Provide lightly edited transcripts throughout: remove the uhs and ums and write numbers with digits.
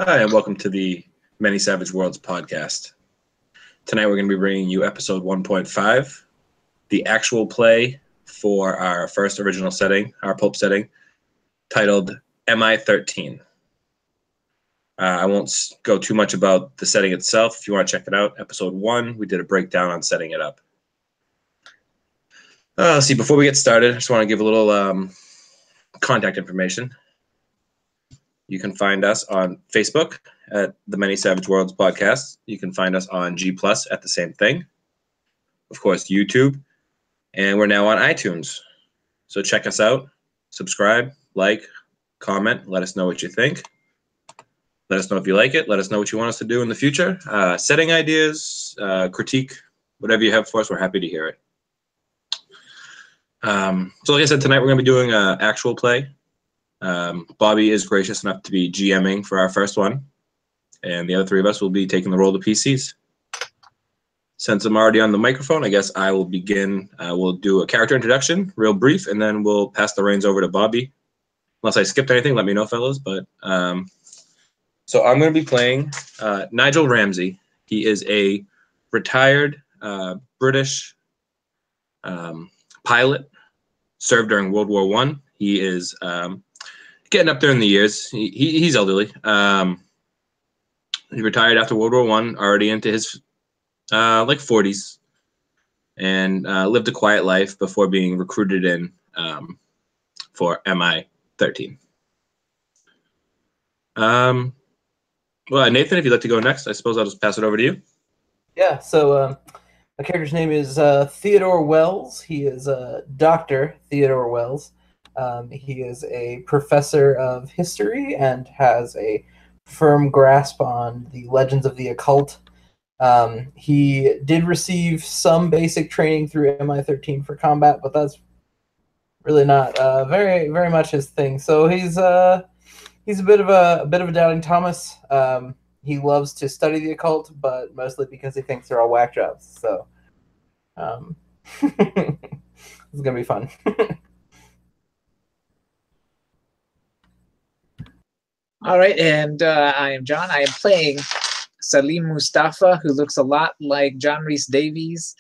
Hi, and welcome to the Many Savage Worlds podcast. Tonight we're going to be bringing you episode 1.5, the actual play for our first original setting, our pulp setting, titled MI-13. I won't go too much about the setting itself. If you want to check it out, episode 1, we did a breakdown on setting it up. Let's see, before we get started, I just want to give a little contact information. You can find us on Facebook at the Many Savage Worlds podcast. You can find us on G+ at the same thing. Of course, YouTube. And we're now on iTunes. So check us out, subscribe, like, comment, let us know what you think. Let us know if you like it. Let us know what you want us to do in the future. Setting ideas, critique, whatever you have for us, we're happy to hear it. So like I said, tonight we're going to be doing an actual play. Bobby is gracious enough to be GMing for our first one, and the other three of us will be taking the role of PCs. Since I'm already on the microphone, I guess I will begin. We'll do a character introduction, real brief, and then we'll pass the reins over to Bobby. Unless I skipped anything, let me know, fellas. But so I'm going to be playing Nigel Ramsey. He is a retired British pilot, served during World War I. He is getting up there in the years. He's elderly. He retired after World War I, already into his 40s, and lived a quiet life before being recruited in for MI-13. Well, Nathan, if you'd like to go next, I suppose I'll just pass it over to you. Yeah, so my character's name is Theodore Wells. He is Dr. Theodore Wells. He is a professor of history and has a firm grasp on the legends of the occult. He did receive some basic training through MI-13 for combat, but that's really not very much his thing. So he's a bit of a doubting Thomas. He loves to study the occult, but mostly because he thinks they're all whack jobs. So it's gonna be fun. All right, and I am John. I am playing Salim Mustafa, who looks a lot like John Rhys Davies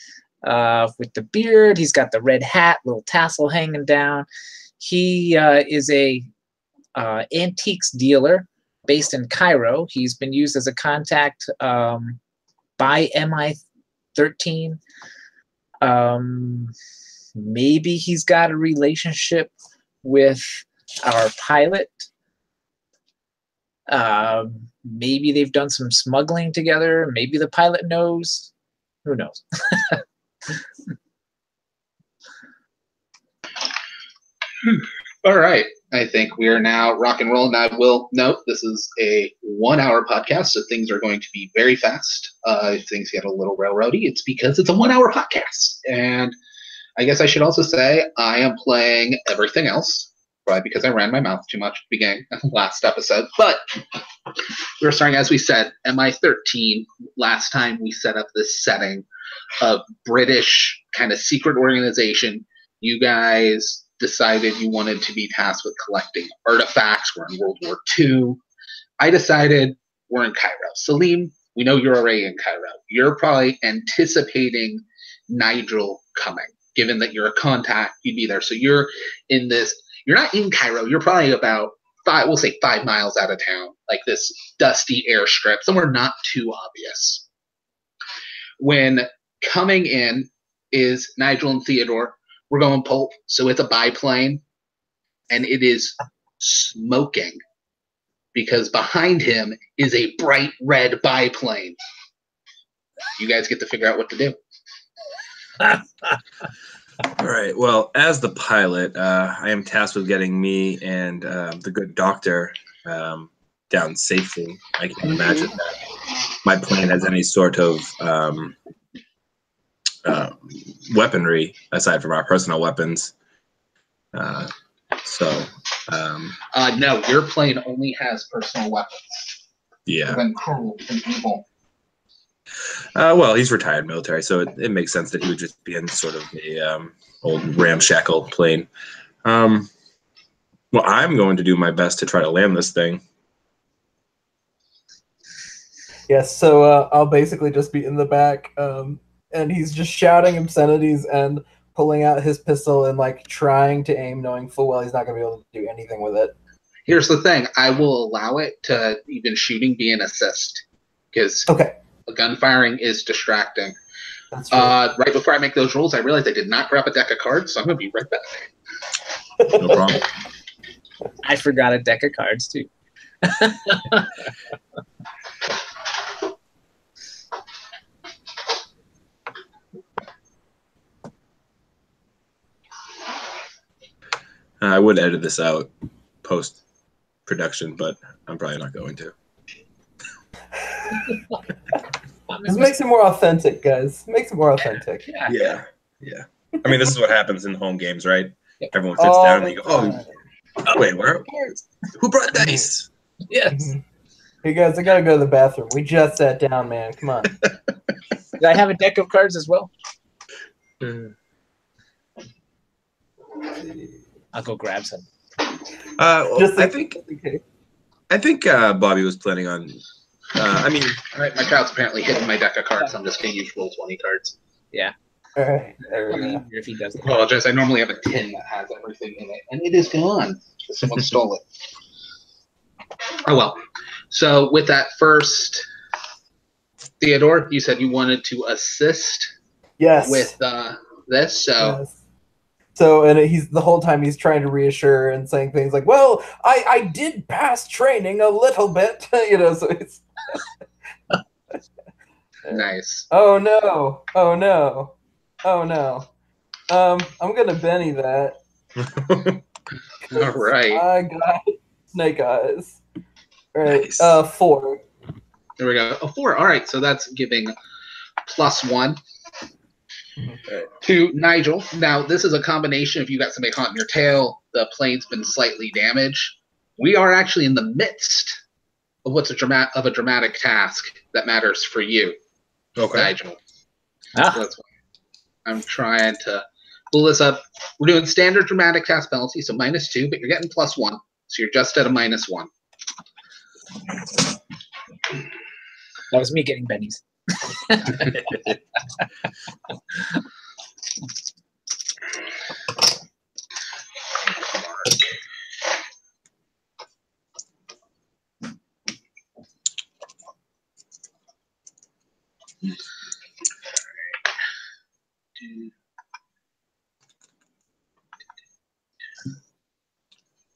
with the beard. He's got the red hat, little tassel hanging down. He is a antiques dealer based in Cairo. He's been used as a contact by MI-13. Maybe he's got a relationship with our pilot. Maybe they've done some smuggling together. Maybe the pilot knows. Who knows? All right. I think we are now rock and roll. And I will note this is a 1-hour podcast, so things are going to be very fast. If things get a little railroady, it's because it's a 1-hour podcast. And I guess I should also say I am playing everything else. Probably because I ran my mouth too much at the beginning of the last episode. But we're starting, as we said, MI-13. Last time we set up this setting of British kind of secret organization. You guys decided you wanted to be tasked with collecting artifacts. We're in World War II. I decided we're in Cairo. Salim, we know you're already in Cairo. You're probably anticipating Nigel coming. Given that you're a contact, you'd be there. So you're in this. You're not in Cairo. You're probably about 5 miles out of town, like this dusty airstrip, somewhere not too obvious. When coming in is Nigel and Theodore. We're going pulp, so it's a biplane, and it is smoking because behind him is a bright red biplane. You guys get to figure out what to do. All right. Well, as the pilot, I am tasked with getting me and the good doctor down safely. I can't imagine that my plane has any sort of weaponry aside from our personal weapons. No, your plane only has personal weapons. Yeah. And cruel and evil. Well, he's retired military, so it makes sense that he would just be in sort of a old ramshackle plane. Well, I'm going to do my best to try to land this thing. Yes, so I'll basically just be in the back, and he's just shouting obscenities and pulling out his pistol and like trying to aim, knowing full well he's not going to be able to do anything with it. Here's the thing: I will allow it to even shooting be an assist because gun firing is distracting. That's right. Right before I make those rolls, I realized I did not grab a deck of cards, so I'm going to be right back. No problem. I forgot a deck of cards too. I would edit this out post production, but I'm probably not going to. This makes it more authentic, guys. Makes it more authentic. Yeah. I mean, this is what happens in home games, right? Yep. Everyone sits down and you go, oh, wait, who brought dice? Yes. Hey guys, I gotta go to the bathroom. We just sat down, man. Come on. Did I have a deck of cards as well? I'll go grab some. I think Bobby was planning on. All right, my crowd's apparently hitting my deck of cards. So I'm just going to use roll 20 cards. Yeah. All right. There we go. If he does I apologize. I normally have a tin that has everything in it, and it is gone. Someone stole it. Oh well. So with that first, Theodore, you said you wanted to assist. Yes. With this, so. Yes. So, and he's the whole time he's trying to reassure and saying things like, "Well, I did pass training a little bit," So it's Nice. Oh no! Oh no! Oh no! I'm gonna Benny that. All right. I got snake eyes. All right. Nice. 4. There we go. A 4. All right. So that's giving +1 to Nigel. Now, this is a combination. If you got somebody caught in your tail, the plane's been slightly damaged. We are actually in the midst of what's a dramatic task that matters for you, Nigel. So that's why I'm trying to pull this up. We're doing standard dramatic task penalty, so -2, but you're getting +1, so you're just at a -1. That was me getting bennies.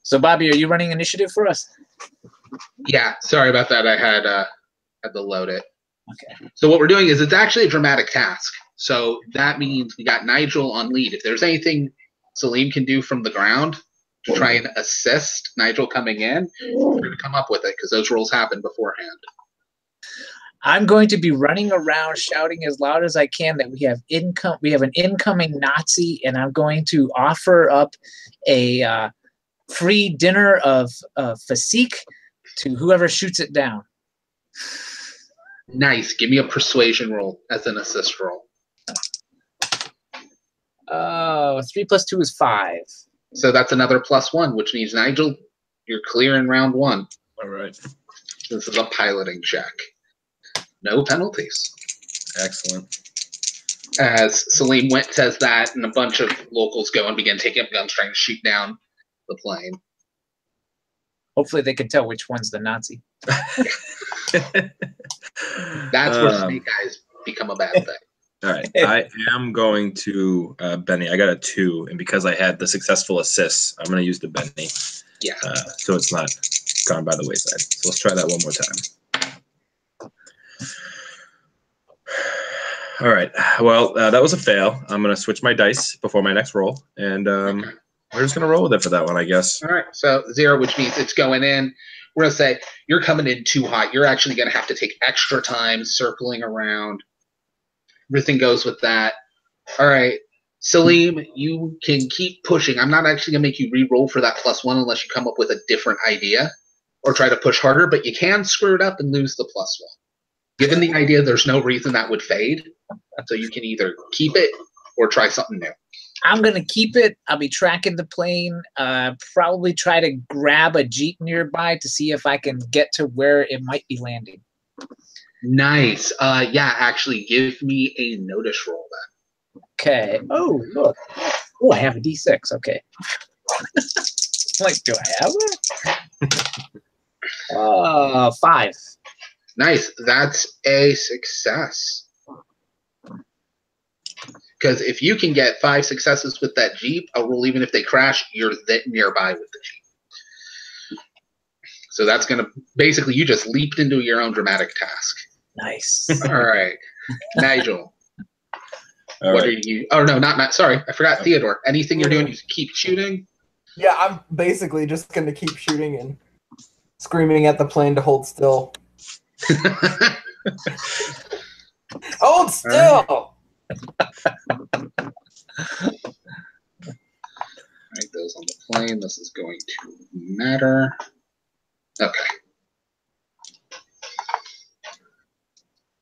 So, Bobby, are you running initiative for us? Yeah, sorry about that. I had to load it. Okay. So what we're doing is it's actually a dramatic task. So that means we got Nigel on lead. If there's anything Salim can do from the ground to try and assist Nigel coming in, we're going to come up with it because those rolls happen beforehand. I'm going to be running around shouting as loud as I can that we have an incoming Nazi, and I'm going to offer up a free dinner of physique to whoever shoots it down. Nice. Give me a persuasion roll as an assist roll. 3 + 2 is 5. So that's another +1, which means, Nigel, you're clear in round 1. All right. This is a piloting check. No penalties. Excellent. As Salim says that, and a bunch of locals go and begin taking up guns trying to shoot down the plane. Hopefully they can tell which one's the Nazi. That's where snake eyes become a bad thing. All right. I am going to Benny. I got a 2, and because I had the successful assists, I'm going to use the Benny. Yeah. So it's not gone by the wayside. So let's try that one more time. All right. Well, that was a fail. I'm going to switch my dice before my next roll, and we're just going to roll with it for that one, I guess. All right. So 0, which means it's going in. We're going to say you're coming in too hot. You're actually going to have to take extra time circling around. Everything goes with that. All right. Salim, you can keep pushing. I'm not actually going to make you re-roll for that +1 unless you come up with a different idea or try to push harder, but you can screw it up and lose the +1. Given the idea, there's no reason that would fade. So you can either keep it or try something new. I'm going to keep it. I'll be tracking the plane. Probably try to grab a Jeep nearby to see if I can get to where it might be landing. Nice. Yeah, actually, give me a notice roll Okay. Oh, look. Oh, I have a D6. Okay. Like, do I have it? 5. then. Nice. That's a success. Because if you can get 5 successes with that Jeep, I'll roll even if they crash, you're nearby with the Jeep. So that's going to basically, you just leaped into your own dramatic task. Nice. All right. Nigel. All What right. are you? Oh, no, not Matt. Sorry. I forgot Theodore. Anything you're doing, you keep shooting? Yeah, I'm basically just going to keep shooting and screaming at the plane to hold still. Hold still! Write those on the plane. This is going to matter. Okay.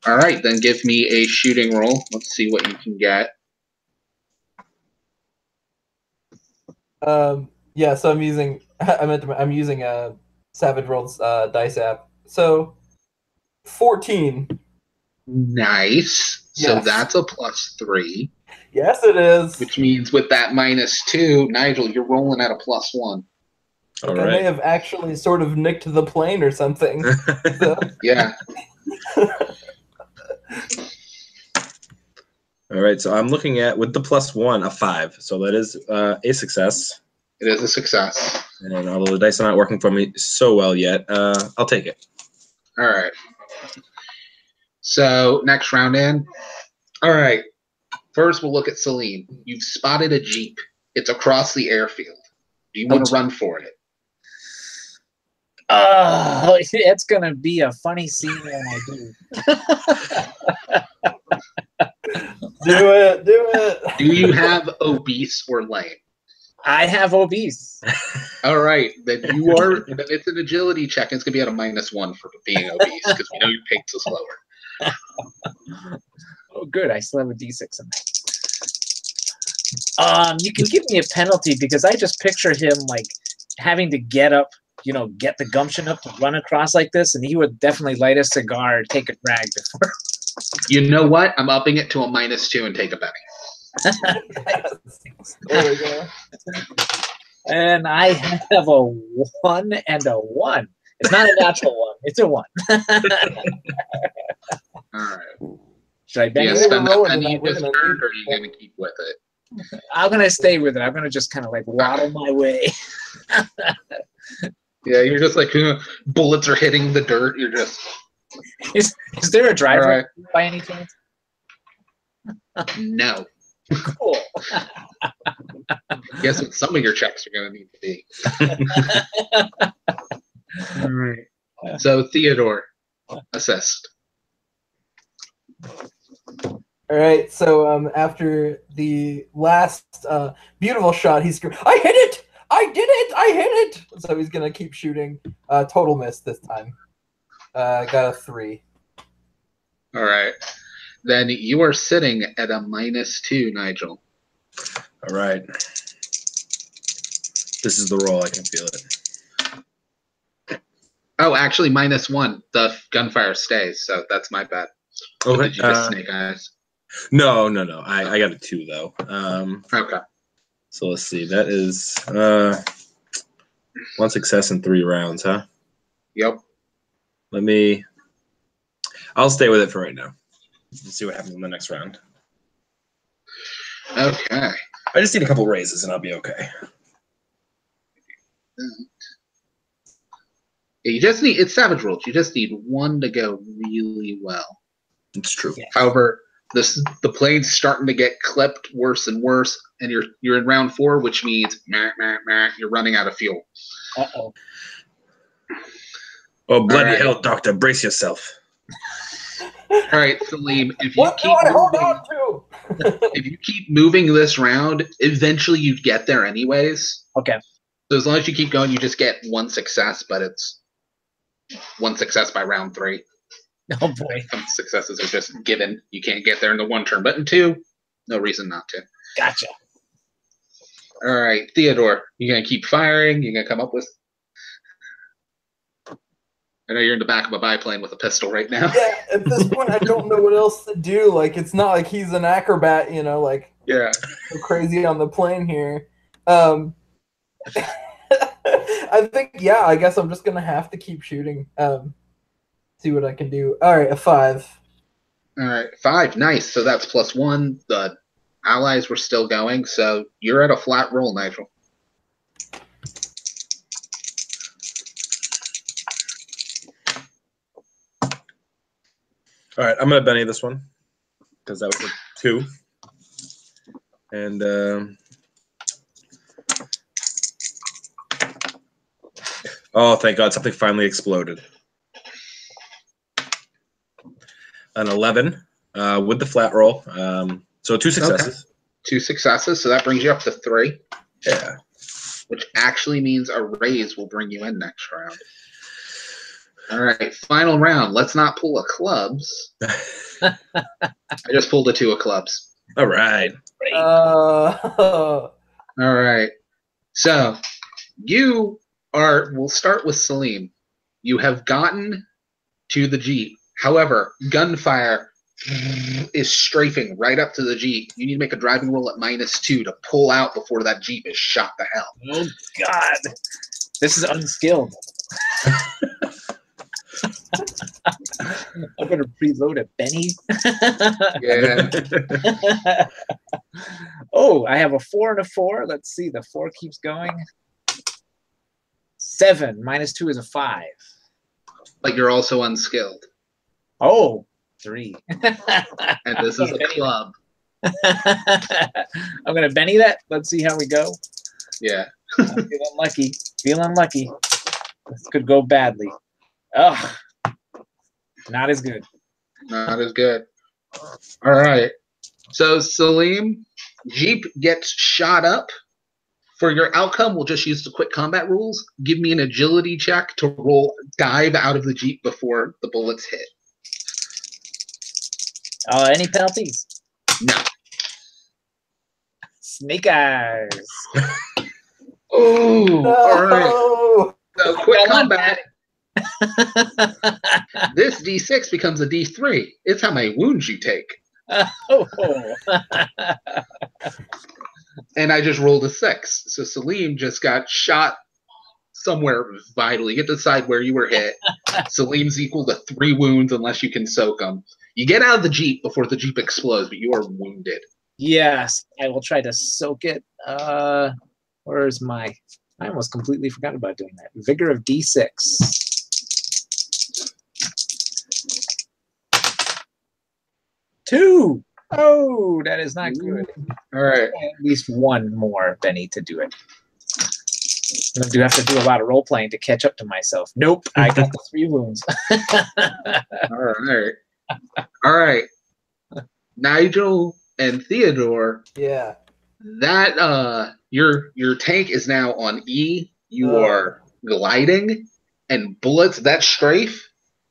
All right, then give me a shooting roll. Let's see what you can get. Yeah, so I'm using I'm using a Savage Worlds dice app. So 14. Nice. So Yes. that's a +3, Yes, it is. which means with that -2, Nigel, you're rolling at a +1. All I may right. have actually sort of nicked the plane or something. So, Yeah. All right. So I'm looking at, with the +1, a 5. So that is a success. It is a success. And although the dice are not working for me so well yet, I'll take it. All right. So next round in. All right. First, we'll look at Salim. You've spotted a Jeep. It's across the airfield. Do you want to run for it? Oh, it's going to be a funny scene when I do. do it. Do you have obese or lame? I have obese. All right, then you are. Then it's an agility check. And it's gonna be at a -1 for being obese because we know your pace is slower. Oh, good. I still have a D6 in there. You can give me a penalty because I just picture him like having to get up, get the gumption up to run across like this, and he would definitely light a cigar, take a drag before. You know what? I'm upping it to a -2 and take a penny. Yes. There we go. And I have a 1 and a 1. It's not a natural 1. It's a 1. All right. Should I Do you bang it? spend that rolling penny you tonight. We're just gonna earned, leave. or are you gonna keep with it? I'm going to stay with it. I'm going to just kind of like waddle my way. Yeah, you're just like bullets are hitting the dirt. You're just. Is there a driver All right. by any chance? No. Cool. Guess what some of your checks are gonna need to be. All right. So Theodore, assist. All right, so after the last beautiful shot, he's screaming, "I hit it! I did it! I hit it!" So he's gonna keep shooting. Total miss this time. Got a 3. All right. Then you are sitting at a -2, Nigel. All right. This is the roll. I can feel it. Oh, actually, -1. The gunfire stays, so that's my bad. Okay. Did you just snake eyes? No. I got a 2 though. Okay. So let's see. That is 1 success in 3 rounds, huh? Yep. I'll stay with it for right now. Let's see what happens in the next round. Okay. I just need a couple raises and I'll be okay. Yeah, you just need, it's Savage Worlds. You just need one to go really well. It's true. Yeah. However, the plane's starting to get clipped worse and worse, and you're in round 4, which means you're running out of fuel. Uh-oh. Oh, bloody All right. hell, Doctor, brace yourself. All right, Salim, if you What do keep I hold moving, on to? if you keep moving this round, eventually you get there anyways. Okay. So as long as you keep going, you just get 1 success, but it's 1 success by round 3. Oh, boy. Some successes are just given. You can't get there in the 1 turn, but in 2, no reason not to. Gotcha. All right, Theodore, you gonna keep firing? You gonna come up with? I know you're in the back of a biplane with a pistol right now. Yeah, at this point, I don't know what else to do. Like, it's not like he's an acrobat, you know, like, Yeah. so crazy on the plane here. I think, yeah, I guess I'm just going to have to keep shooting. See what I can do. All right, a 5. All right, 5. Nice. So that's +1. The allies were still going, so you're at a flat roll, Nigel. All right, I'm gonna Benny this one because that was a 2. And oh, thank God, something finally exploded. An 11 with the flat roll. So 2 successes. Okay. 2 successes, so that brings you up to 3. Yeah. Which actually means a raise will bring you in next round. All right, final round. Let's not pull a clubs. I just pulled a 2 of clubs. All right. All right. So we'll start with Salim. You have gotten to the Jeep. However, gunfire is strafing right up to the Jeep. You need to make a driving roll at -2 to pull out before that Jeep is shot to hell. Oh, God. This is unskilled. I'm going to preload a Benny. Yeah. Oh, I have a 4 and a 4. Let's see. The 4 keeps going. 7. -2 is a 5. But you're also unskilled. Oh, 3. And this is a club. I'm going to Benny that. Let's see how we go. Yeah. I'm feeling lucky. Feeling lucky. This could go badly. Ugh. Not as good. Not as good. All right. So, Salim, Jeep gets shot up. For your outcome, we'll just use the quick combat rules. Give me an agility check to dive out of the Jeep before the bullets hit. Any penalties? No. Snake eyes. Oh, No! all right. So, quick combat. This D6 becomes a D3. It's how many wounds you take. Oh. And I just rolled a 6. So Salim just got shot somewhere vitally. You get to decide where you were hit. Salim's equal to 3 wounds unless you can soak him. You get out of the Jeep before the Jeep explodes, but you are wounded. Yes, I will try to soak it. Where's my... I almost completely forgot about doing that. Vigor of D6. 2. Oh, that is not good. All right. At least 1 more, Benny, to do it. I do have to do a lot of role playing to catch up to myself. Nope, I got the 3 wounds. All right. All right. Nigel and Theodore. Yeah. That your tank is now on E. You are gliding, and bullets. That strafe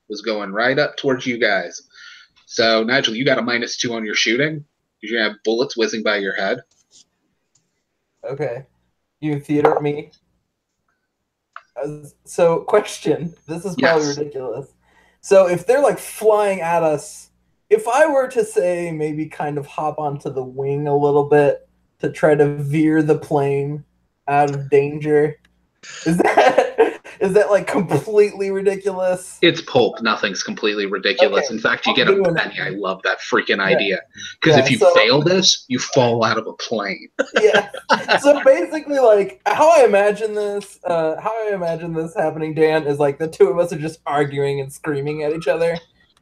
was going right up towards you guys. So Nigel, you got a -2 on your shooting because you have bullets whizzing by your head. Okay. You Theodore me. So, question. This is probably ridiculous. So, if they're like flying at us, if I were to say maybe kind of hop onto the wing a little bit to try to veer the plane out of danger, is that like completely ridiculous? It's pulp. Nothing's completely ridiculous. Okay. In fact, you get a penny. I love that freaking idea. Because if you fail this, you fall out of a plane. Yeah. So basically, like how I imagine this happening, Dan, is like the 2 of us are just arguing and screaming at each other.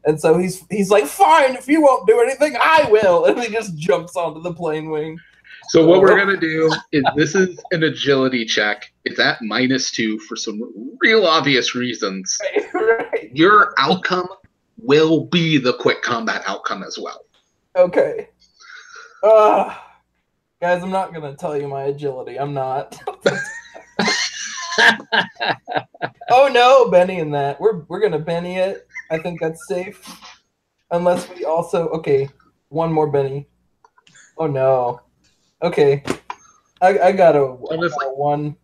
And so he's like, fine, if you won't do anything, I will. And he just jumps onto the plane wing. So what we're going to do is this is an agility check. It's at -2 for some real obvious reasons. Right. Your outcome will be the quick combat outcome as well. Okay. Guys, I'm not going to tell you my agility. I'm not. Oh, no, Benny in that. We're going to Benny it. I think that's safe. Unless we also... Okay, 1 more Benny. Oh, no. Okay. I got a 1.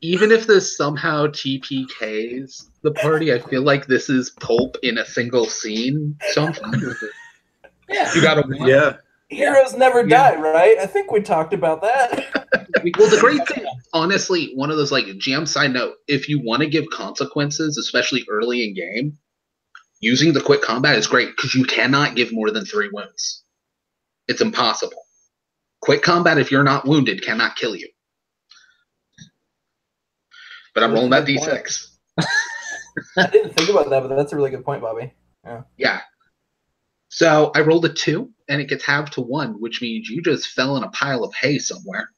even if this somehow TPKs the party, I feel like this is pulp in a single scene. So I'm fine with it. Yeah. You got a 1? Yeah. Heroes never die, right? I think we talked about that. Well, the great thing, honestly, one of those like GM side note, if you want to give consequences, especially early in game, using the quick combat is great because you cannot give more than 3 wounds. It's impossible. Quick combat, if you're not wounded, cannot kill you. But I'm rolling that D6. I didn't think about that, but that's a really good point, Bobby. Yeah. So I rolled a 2, and it gets halved to 1, which means you just fell in a pile of hay somewhere.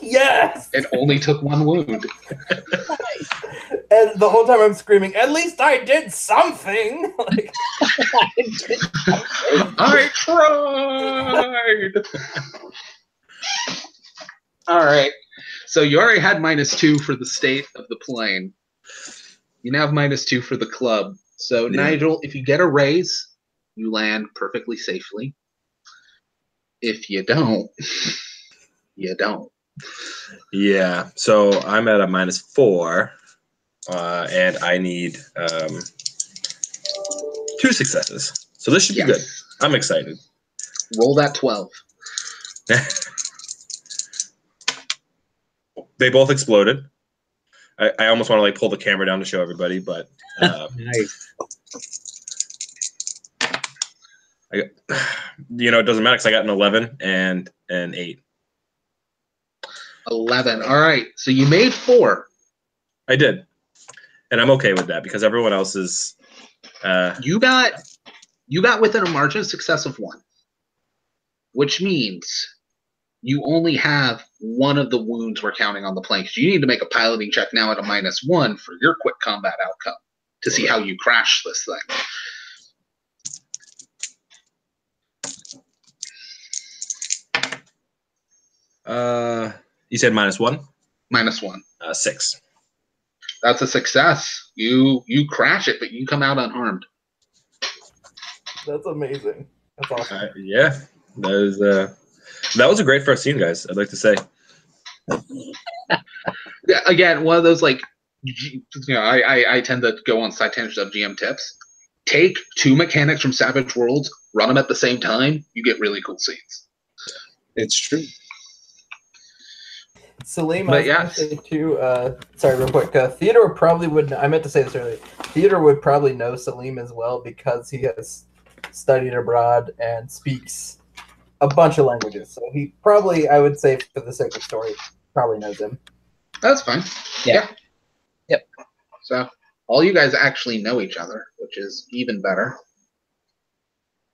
Yes! It only took 1 wound. And the whole time I'm screaming, at least I did something! Like, I tried! All right. So you already had -2 for the state of the plane. You now have -2 for the club. So, Yeah. Nigel, if you get a raise, you land perfectly safely. If you don't, you don't. Yeah. So I'm at a -4, and I need 2 successes. So this should be good. I'm excited. Roll that 12. They both exploded. I almost want to like pull the camera down to show everybody, but Nice. it doesn't matter because I got an 11 and an 8. 11. All right. So you made 4. I did, and I'm okay with that because everyone else is. You got within a margin of success of 1, which means you only have 1 of the wounds we're counting on the plane. So you need to make a piloting check now at a -1 for your quick combat outcome to see how you crash this thing. You said -1? -1. 6. That's a success. You crash it, but you come out unharmed. that's amazing. That's awesome. Yeah, that was a great first scene, guys. I'd like to say. Yeah, again, one of those like, I tend to go on side tangents of GM tips. Take 2 mechanics from Savage Worlds, run them at the same time. You get really cool scenes. It's true. Salim, But I was going to say too, sorry, real quick. Theodore probably would, I meant to say this earlier. Theodore would probably know Salim as well because he has studied abroad and speaks a bunch of languages. So he probably, I would say for the sake of story, probably knows him. That's fine. Yeah. Yep. So all you guys actually know each other, which is even better.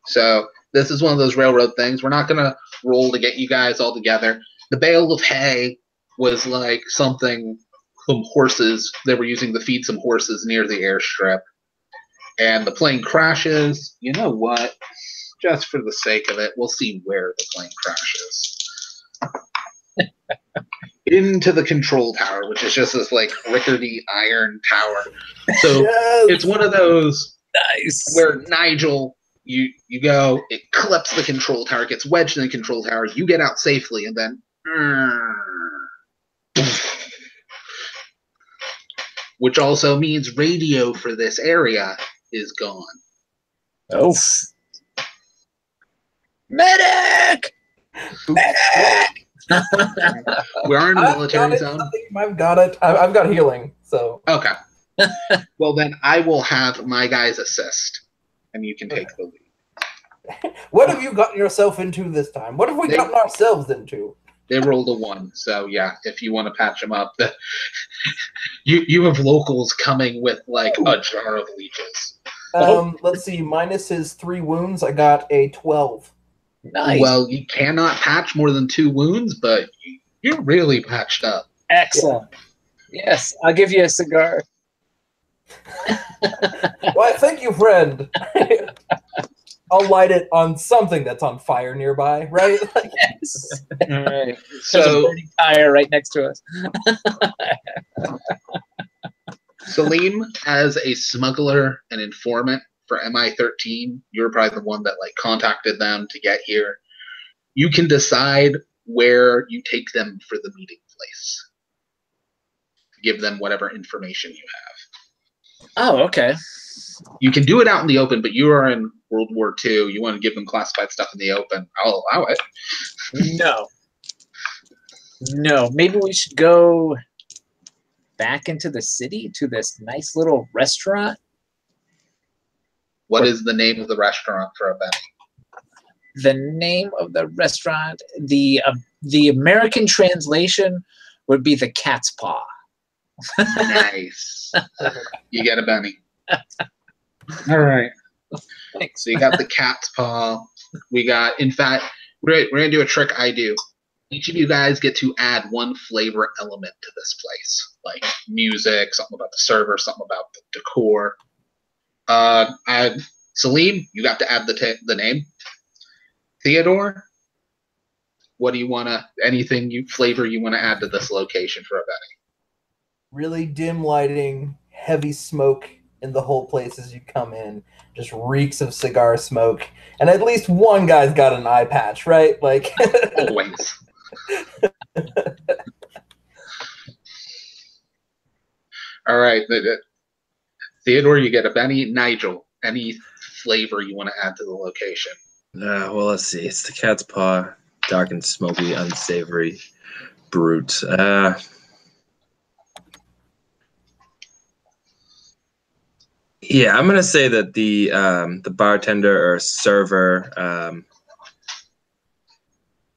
So this is one of those railroad things. We're not going to roll to get you guys all together. The bale of hay was like something, some horses, they were using to feed some horses near the airstrip. And the plane crashes. You know what? Just for the sake of it, we'll see where the plane crashes. Into the control tower, which is just this like rickety iron tower. So Yes! it's one of those Nice. where Nigel, you go, it clips the control tower, gets wedged in the control tower, you get out safely, and then which also means radio for this area is gone. Oh. Medic! Medic! We are in a I've military got it, zone. I've got it. I've got healing, so. Okay. Well, then I will have my guys assist, and you can take the lead. What have you gotten yourself into this time? What have we gotten ourselves into? They rolled a 1, so yeah, if you want to patch them up, you have locals coming with like a jar of leeches. Let's see, minus his 3 wounds, I got a 12. Nice. Well, you cannot patch more than 2 wounds, but you're really patched up. Excellent. Yes, I'll give you a cigar. Why, thank you, friend. I'll light it on something that's on fire nearby, right? Yes. All right. So- There's a burning tire right next to us. Salim, as a smuggler and informant for MI-13, you're probably the one that like contacted them to get here. You can decide where you take them for the meeting place. give them whatever information you have. Oh, okay. You can do it out in the open, but you are in World War II. You want to give them classified stuff in the open. I'll allow it. No. Maybe we should go back into the city to this nice little restaurant. What is the name of the restaurant for a Benny? The name of the restaurant, the American translation would be the Cat's Paw. Nice. You get a Benny. All right. Thanks. So you got the Cat's Paw. We got, in fact, we're going to do a trick I do. Each of you guys get to add one flavor element to this place, like music, something about the server, something about the decor. Salim, you got to add the name. Theodore, what do you want to, flavor you want to add to this location for a Benny? Really dim lighting, heavy smoke in the whole place as you come in. Just reeks of cigar smoke. And at least one guy's got an eye patch, right? Like Always. All right. Theodore, you get a Benny. Nigel, any flavor you want to add to the location? Well, let's see. It's the Cat's Paw, dark and smoky, unsavory, brute. Yeah, I'm gonna say that the bartender or server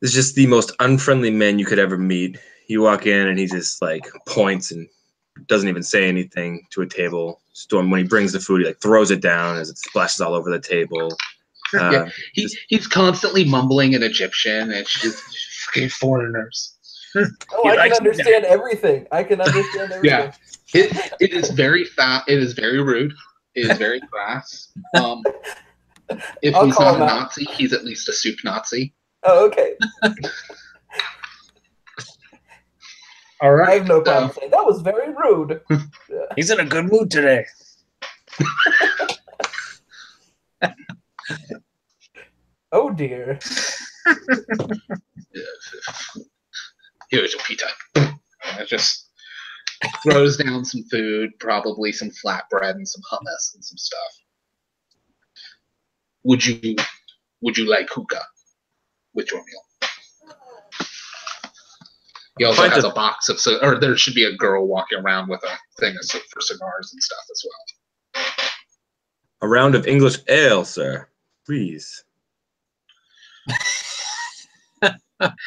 is just the most unfriendly man you could ever meet. You walk in and he just like points and doesn't even say anything to a table. Storm, when he brings the food, he like throws it down as it splashes all over the table. Yeah, he's constantly mumbling in Egyptian. It's just fucking foreigners. Oh, I can understand everything. I can understand everything. Yeah, it is very fat. It is very rude. It is very crass. If he's not a Nazi, he's at least a soup Nazi. Oh, okay. All right. I have no problem saying that was very rude. Yeah. He's in a good mood today. Oh dear. Here's your pita. It just throws down some food, probably some flatbread and some hummus and some stuff. Would you like hookah with your meal? He also has a box of, or there should be a girl walking around with a thing for cigars and stuff as well. A round of English ale, sir. Please.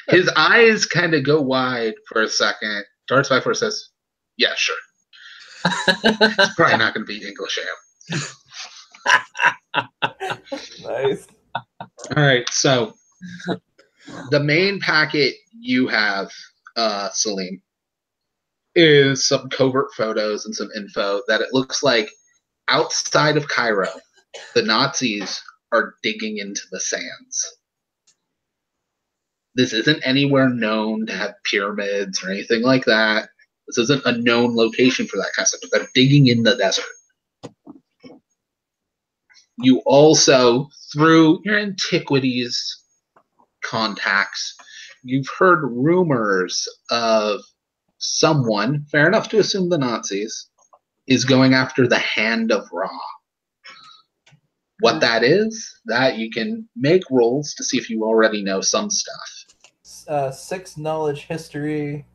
His eyes kind of go wide for a second. Darts by force says, yeah, sure. It's probably not going to be English ale. Nice. All right, so the main packet you have, Salim, is some covert photos and some info that it looks like outside of Cairo, the Nazis are digging into the sands. This isn't anywhere known to have pyramids or anything like that. This isn't a known location for that kind of stuff. They're digging in the desert. You also, through your antiquities contacts, you've heard rumors of someone, fair enough to assume the Nazis, is going after the Hand of Ra. What that is, that you can make rolls to see if you already know some stuff. 6 knowledge history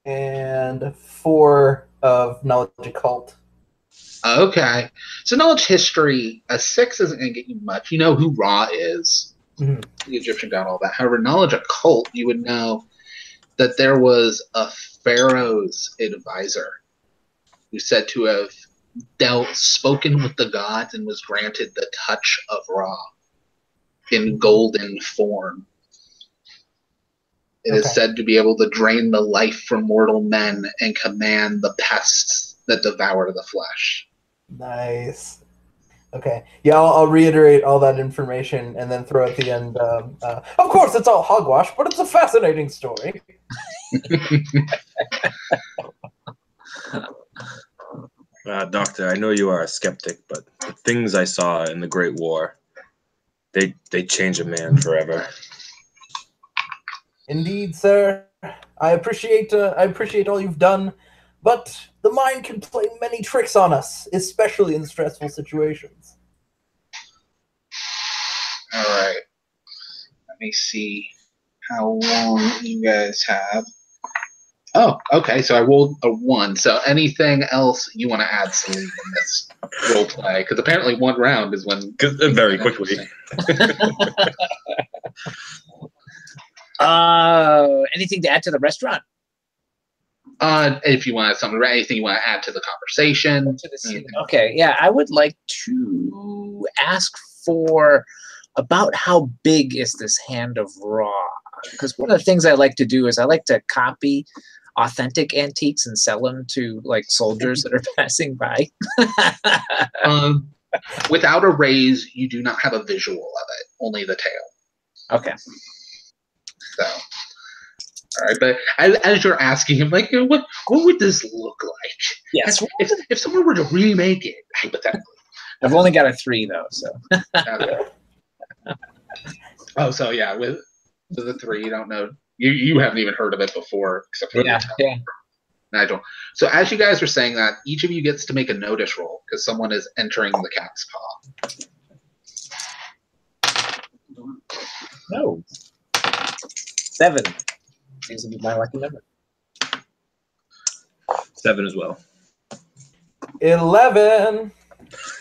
and 4 of knowledge occult. Okay. So knowledge history, a 6 isn't going to get you much. You know who Ra is. Mm-hmm. The Egyptian god, all that. However, knowledge occult, you would know that there was a pharaoh's advisor who said to have spoken with the gods and was granted the touch of Ra in golden form. It is said to be able to drain the life from mortal men and command the pests that devour the flesh. Nice. Okay. Yeah, I'll reiterate all that information and then throw at the end. Of course, it's all hogwash, but it's a fascinating story. Doctor, I know you are a skeptic, but the things I saw in the Great War, they change a man forever. Indeed, sir. I appreciate all you've done, But the mind can play many tricks on us, especially in stressful situations. All right. Let me see how long you guys have. Oh, okay. So I rolled a 1. So anything else you want to add, Celine, in this role play? Because apparently 1 round is when... Very quickly. Anything to add to the restaurant? If you want anything you want to add to the conversation. To the scene. Okay, yeah. I would like to ask for about how big is this hand of raw? Because one of the things I like to do is I like to copy authentic antiques and sell them to like soldiers that are passing by. Without a raise, you do not have a visual of it, only the tail. Okay. So, all right, but as you're asking him, like, what would this look like? Yes. If someone were to remake it, hypothetically. I've only got a 3 though, so. Okay. Oh, so yeah, with the 3, you don't know. You haven't even heard of it before, except for yeah. Nigel. So as you guys are saying that, each of you gets to make a notice roll because someone is entering the cat's paw. No. 7 seems to be my lucky number. 7 as well. 11.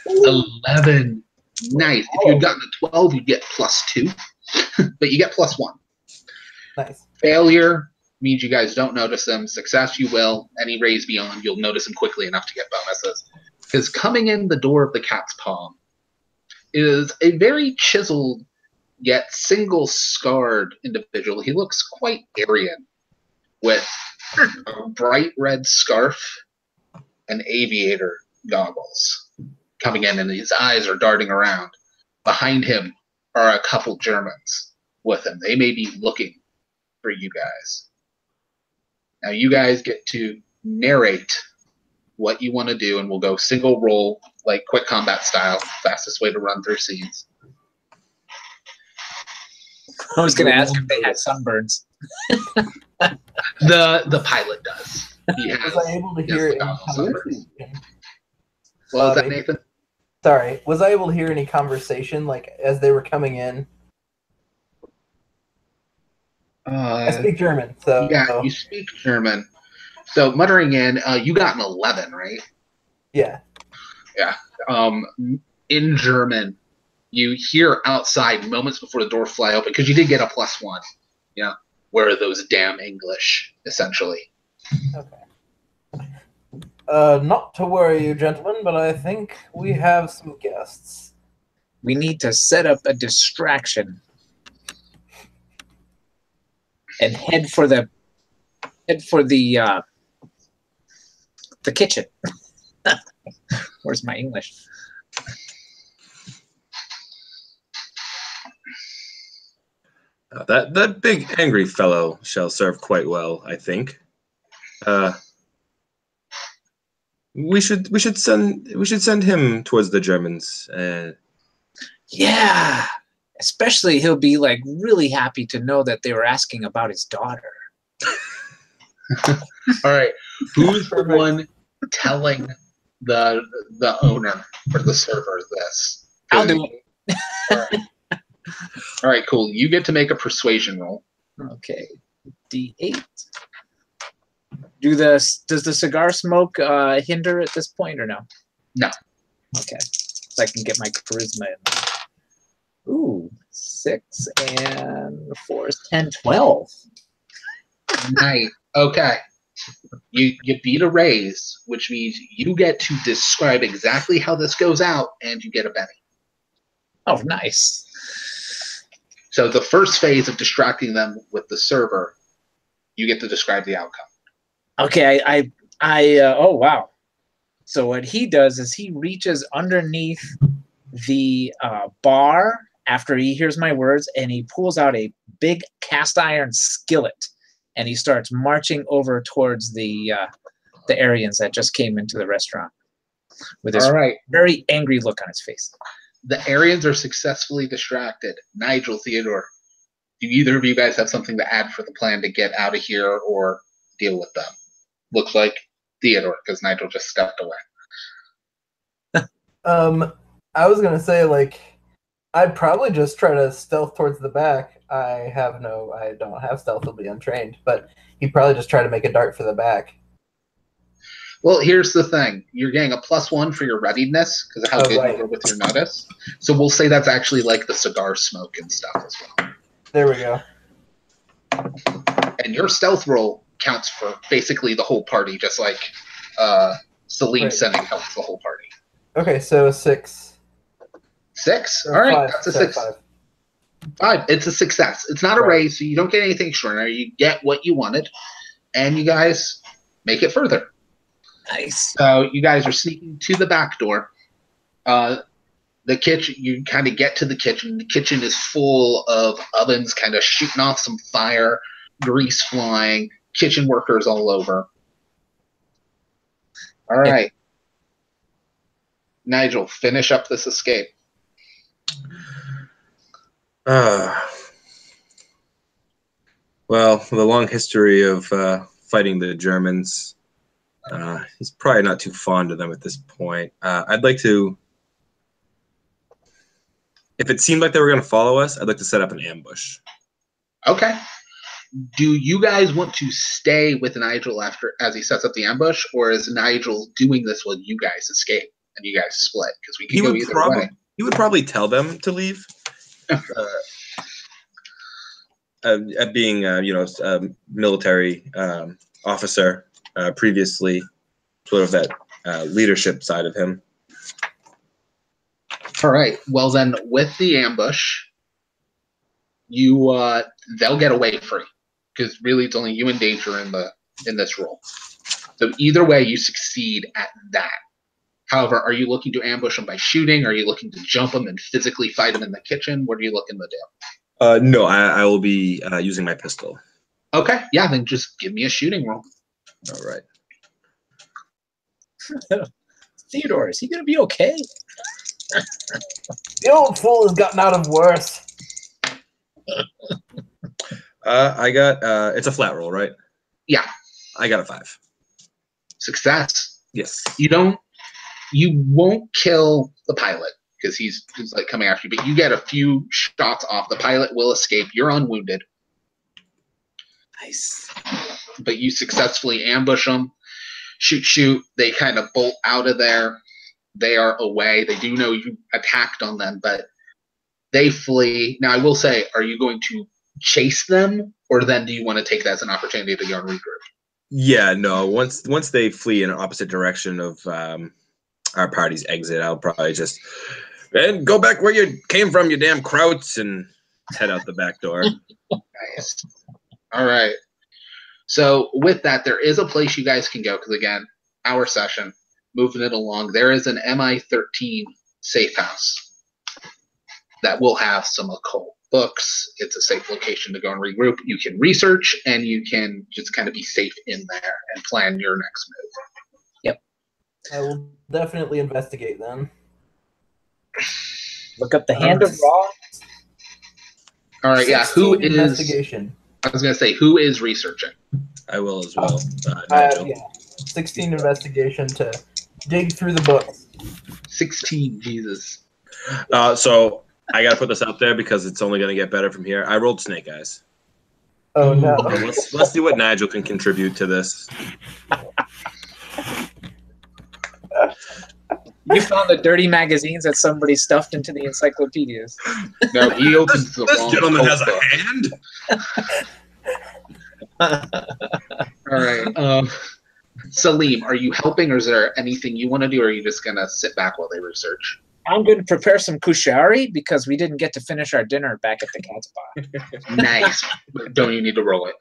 11. Nice. If you had gotten a 12, you'd get +2, but you get +1. Nice. Failure means you guys don't notice them. Success, you will. Any raise beyond, you'll notice them quickly enough to get bonuses. Because coming in the door of the cat's paw is a very chiseled yet single-scarred individual. He looks quite Aryan, with a bright red scarf and aviator goggles coming in, and his eyes are darting around. Behind him are a couple Germans with him. They may be looking for you guys. Now you guys get to narrate what you want to do, and we'll go single roll, like quick combat style, fastest way to run through scenes. I was going to ask if they had sunburns. The pilot does. He has, Was I able to hear any sunburns. conversation? Well, is that Nathan? Sorry, was I able to hear any conversation like as they were coming in? I speak German, so yeah, you speak German. So muttering in, you got an 11, right? Yeah. Yeah. In German, you hear outside moments before the door fly open because you did get a +1. Yeah. Where are those damn English? Essentially. Okay. Not to worry you, gentlemen, but I think we have some guests. We need to set up a distraction and head for the kitchen. Where's my English? That big angry fellow shall serve quite well, I think. We should send him towards the Germans. Yeah, especially he'll be like really happy to know that they were asking about his daughter. All right, who's the one telling the owner or the server this? I'll do it. All right, cool. You get to make a persuasion roll. Okay, D8. Does the cigar smoke hinder at this point or no? No. Okay, so I can get my charisma in. Ooh, 6 and 4 is 10, 12. Nice. Okay. You beat a raise, which means you get to describe exactly how this goes out, and you get a Benny. Oh, nice. So the first phase of distracting them with the server, you get to describe the outcome. Okay, oh wow. So what he does is he reaches underneath the bar after he hears my words, and he pulls out a big cast iron skillet, and he starts marching over towards the Aryans that just came into the restaurant with this very angry look on his face. The Aryans are successfully distracted. Nigel, Theodore, do either of you guys have something to add for the plan to get out of here or deal with them? Looks like Theodore, because Nigel just stepped away. I was gonna say, like, I'd probably just try to stealth towards the back. I don't have stealth, I'll be untrained, but he'd probably just try to make a dart for the back. Well, here's the thing. You're getting a +1 for your readiness because of how good right. you were with your notice. So we'll say that's actually like the cigar smoke and stuff as well. There we go. And your stealth roll counts for basically the whole party, just like Salim sending help to the whole party. Okay, so 6. 6? Or All right, 5. that's a Sorry, 6. 5. It's a success. It's not a raise, so you don't get anything extraordinary. You get what you wanted, and you guys make it further. Nice. So you guys are sneaking to the back door. The kitchen, you kind of get to the kitchen. The kitchen is full of ovens kind of shooting off some fire, grease flying, kitchen workers all over. All right. Nigel, finish up this escape. Well, the long history of fighting the Germans, he's probably not too fond of them at this point. I'd like to, if it seemed like they were going to follow us, I'd like to set up an ambush. Okay. Do you guys want to stay with Nigel as he sets up the ambush, or is Nigel doing this while you guys escape and you guys split? Because we can go either way. He would probably tell them to leave. Being a military officer previously, sort of that leadership side of him. All right. Well, then, with the ambush, they'll get away free because really it's only you in danger in this role. So either way, you succeed at that. However, are you looking to ambush them by shooting? Are you looking to jump them and physically fight them in the kitchen? What are you looking to do? No, I will be using my pistol. Okay, yeah, then just give me a shooting roll. All right. Theodore, is he going to be okay? The old fool has gotten out of worse. I got it's a flat roll, right? Yeah. I got a 5. Success. Yes. You won't kill the pilot because he's like coming after you, but you get a few shots off. The pilot will escape. You're unwounded. Nice. But you successfully ambush them. Shoot. They kind of bolt out of there. They are away. They do know you attacked on them, but they flee. Now, I will say, are you going to chase them, or then do you want to take that as an opportunity to go and regroup? Yeah, no. Once they flee in an opposite direction of our party's exit, I'll probably just go back where you came from, you damn krauts, and head out the back door. Nice. All right. So with that, there is a place you guys can go because, again, our session, moving it along, there is an MI-13 safe house that will have some occult books. It's a safe location to go and regroup. You can research, and you can just kind of be safe in there and plan your next move. Yep. I will definitely investigate then. Look up the Hand of Ra. All right, yeah. Who is investigation? I was going to say, who is researching? I will as well. Nigel. Yeah, 16 investigation to dig through the books. 16, Jesus. So I got to put this out there because it's only going to get better from here. I rolled snake eyes. Oh no! So let's see what Nigel can contribute to this. You found the dirty magazines that somebody stuffed into the encyclopedias. No, he opens the This wrong gentleman has book. a hand. All right. Salim, are you helping, or is there anything you want to do, or are you just going to sit back while they research? I'm going to prepare some kushari because we didn't get to finish our dinner back at the cat's paw. Nice. But don't you need to roll it?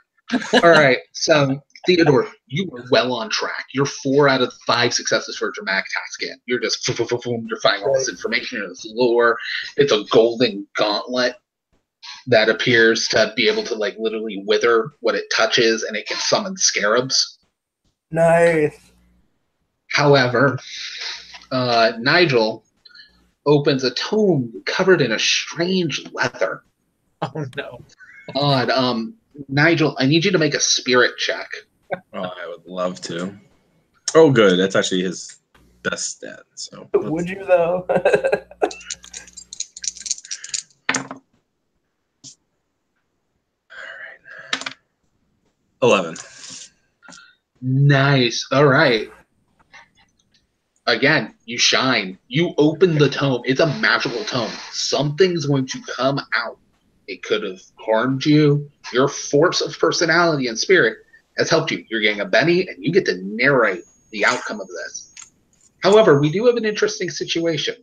All right. So, Theodore, you were well on track. You're 4 out of 5 successes for a dramatic task again. You're just you're finding all this information in this lore. It's a golden gauntlet that appears to be able to like literally wither what it touches, and it can summon scarabs. Nice. However, Nigel opens a tome covered in a strange leather. Oh no. Odd. Nigel, I need you to make a spirit check. Oh, I would love to. Oh, good. That's actually his best stat. So Would you though? 11. Nice. All right. Again, you shine. You open the tome. It's a magical tome. Something's going to come out. It could have harmed you. Your force of personality and spirit has helped you. You're getting a Benny, and you get to narrate the outcome of this. However, we do have an interesting situation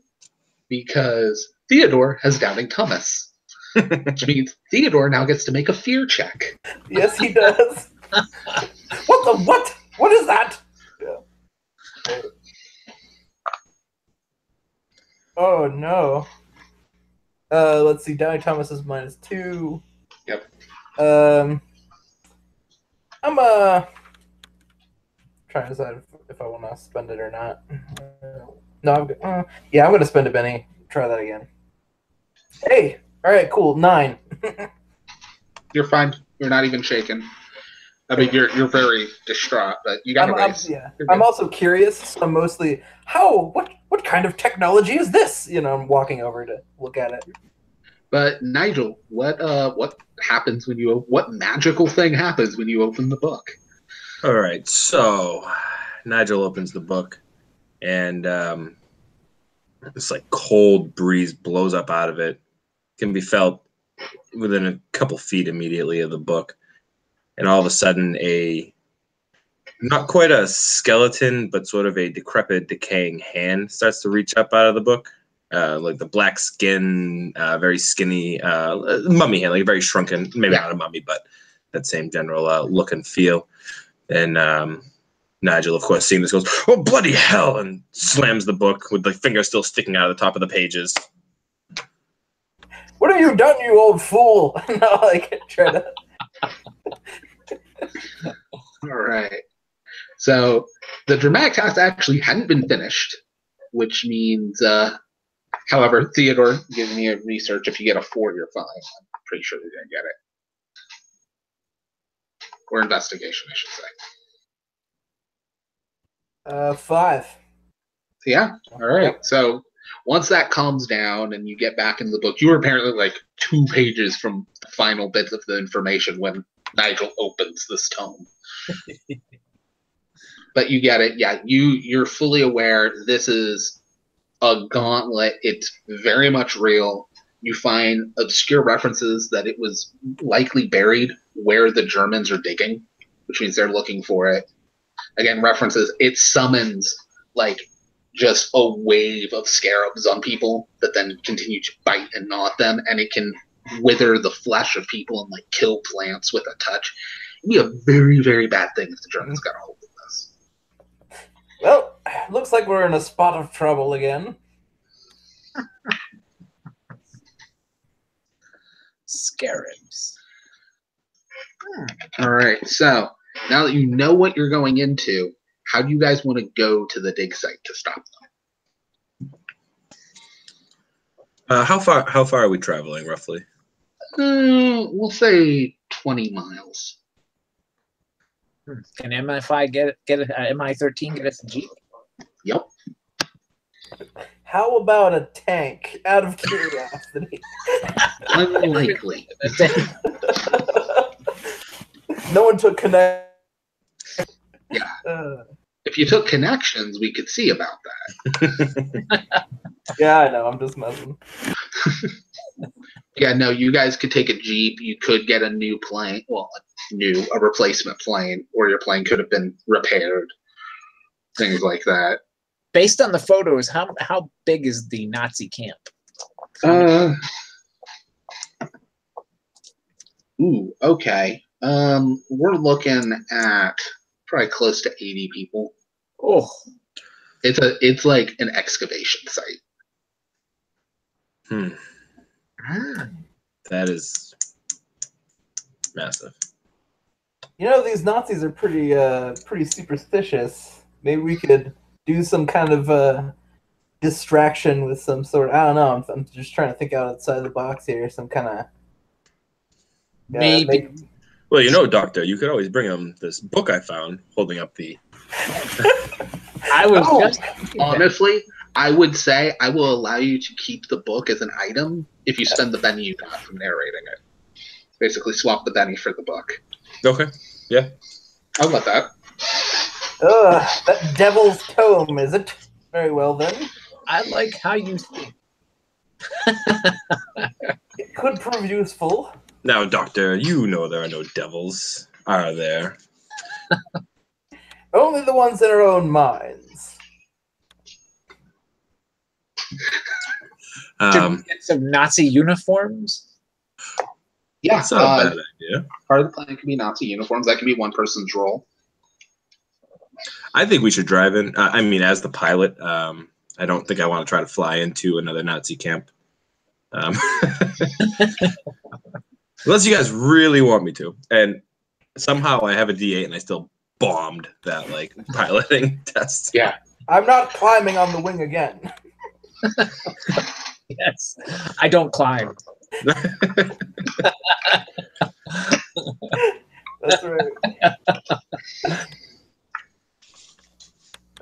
because Theodore has doubting Thomas, which means Theodore now gets to make a fear check. Yes, he does. What? What is that? Yeah. Oh no. Let's see. Downey Thomas is -2. Yep. I'm trying to decide if I want to spend it or not. No, yeah, I'm gonna spend a Benny. Try that again. Hey, all right, cool. 9. You're fine. You're not even shaken. I mean, you're very distraught, but you got a raise. I'm also curious. So I'm mostly what kind of technology is this? I'm walking over to look at it. But Nigel, what happens when what magical thing happens when you open the book? All right, so Nigel opens the book, and this like cold breeze blows up out of it. It can be felt within a couple feet immediately of the book, and all of a sudden not quite a skeleton, but sort of a decrepit, decaying hand starts to reach up out of the book. Like the black skin, very skinny, mummy hand, like very shrunken, maybe not a mummy, but that same general look and feel. And Nigel, of course, seeing this, goes, "Oh, bloody hell!" and slams the book with the finger still sticking out of the top of the pages. What have you done, you old fool? No, like try to. All right. So the dramatic task actually hadn't been finished, which means, however, Theodore, giving me a research, if you get a 4, you're fine. I'm pretty sure you're going to get it. Or investigation, I should say. 5. Yeah. All right. Yep. So once that calms down and you get back into the book, you were apparently like 2 pages from the final bits of the information when Nigel opens this tome. But you get it. Yeah, you're fully aware this is a gauntlet. It's very much real. You find obscure references that it was likely buried where the Germans are digging, which means they're looking for it. Again, references. It summons like just a wave of scarabs on people that then continue to bite and gnaw at them, and it can wither the flesh of people and like kill plants with a touch. It'd be a very, very bad thing if the Germans got a hold of this. Well, looks like we're in a spot of trouble again. Scarabs. All right, so now that you know what you're going into, how do you guys want to go to the dig site to stop them? How far are we traveling, roughly? We'll say 20 miles. Can MI5 get MI-13 get us a Jeep? Yep. How about a tank? Out of curiosity. Unlikely. No one took connect. Yeah. If you took connections, we could see about that. Yeah, I know. I'm just messing. Yeah, no, you guys could take a Jeep. You could get a new plane. Well, a replacement plane, or your plane could have been repaired. Things like that. Based on the photos, how big is the Nazi camp? Okay. We're looking at probably close to 80 people. Oh. It's like an excavation site. That is massive. These Nazis are pretty superstitious. Maybe we could do some kind of distraction with some sort. I don't know. I'm just trying to think outside the box here. Some kind of maybe. Well, Doctor, you could always bring him this book I found holding up the I was just honestly, I would say I will allow you to keep the book as an item if you spend the Benny you got from narrating it. Basically, swap the Benny for the book. Okay. Yeah. How about that? That devil's tome, is it? Very well then. I like how you think. It could prove useful. Now, Doctor, you know there are no devils, are there? Only the ones in our own minds. Should we get some Nazi uniforms? Yeah, That's not a bad idea. part of the plan can be Nazi uniforms. That can be one person's role. I think we should drive in. I mean, as the pilot, I don't think I want to try to fly into another Nazi camp. Unless you guys really want me to. And somehow I have a D8 and I still bombed that like piloting test. Yeah. I'm not climbing on the wing again. Yes. I don't climb. That's right.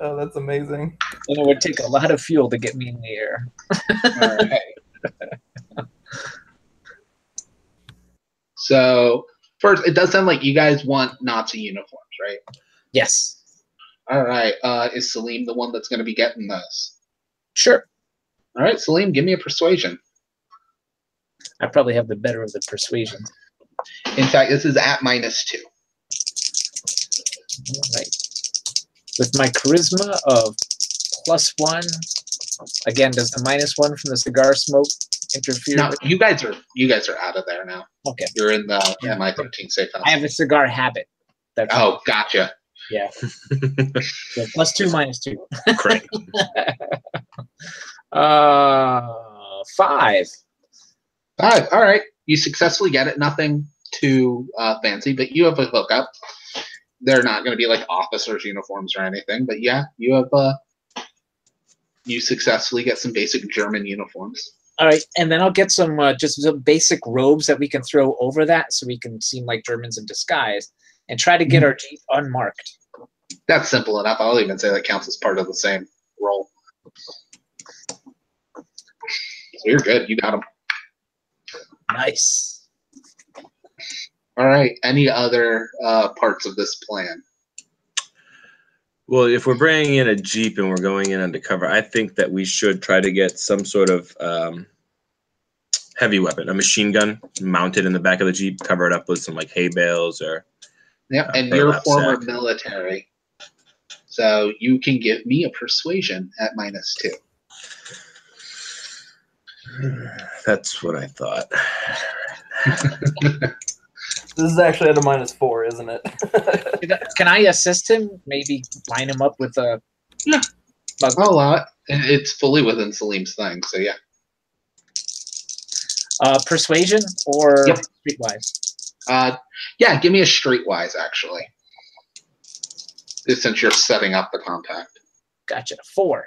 Oh, that's amazing. And it would take a lot of fuel to get me in the air. All right. So, first, it does sound like you guys want Nazi uniforms, right? Yes. All right. Is Salim the one that's going to be getting those? Sure. All right, Salim, give me a persuasion. I probably have the better of the persuasion. In fact, this is at -2. All right. With my charisma of +1, again, does the -1 from the cigar smoke interfere? No, with you guys are out of there now. Okay. You're in the MI-13 safe house. I have a cigar habit. That's Oh, gotcha. yeah. So +2, -2. Great. 5. 5. All right. You successfully get it. Nothing too fancy, but you have a hookup. They're not going to be like officers' uniforms or anything, but yeah, you have you successfully get some basic German uniforms. All right, and then I'll get some just some basic robes that we can throw over that, so we can seem like Germans in disguise, and try to get our Jeep unmarked. That's simple enough. I'll even say that counts as part of the same role. So you're good. You got them. Nice. All right. Any other parts of this plan? Well, if we're bringing in a Jeep and we're going in undercover, I think that we should try to get some sort of heavy weapon, a machine gun mounted in the back of the Jeep, cover it up with some like hay bales or Yeah, and you're burlap former sack. military, so you can give me a persuasion at -2. That's what I thought. This is actually at a -4, isn't it? Can I assist him? Maybe line him up with a Yeah. bug. I'll allow it. It's fully within Salim's thing, so yeah. Persuasion or Yep. streetwise? Yeah, give me a streetwise, actually. Since you're setting up the contact. Gotcha. 4.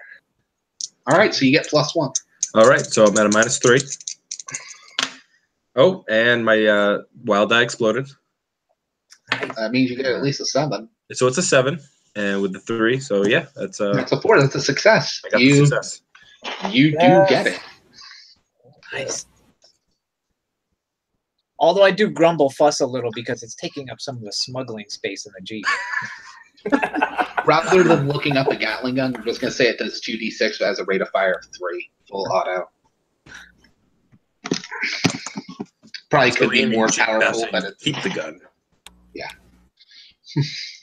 All right, so you get +1. All right, so I'm at a -3. Oh, and my wild die exploded. That means you get at least a 7. So it's a 7, and with the 3, so yeah, that's That's a 4. That's a success. I got the success. You do Yes. get it. Nice. Although I do grumble fuss a little because it's taking up some of the smuggling space in the Jeep. Rather than looking up a Gatling gun, I'm just going to say it does 2d6 but has a rate of fire of 3, full auto. Probably could be more powerful, but it's, keep the gun.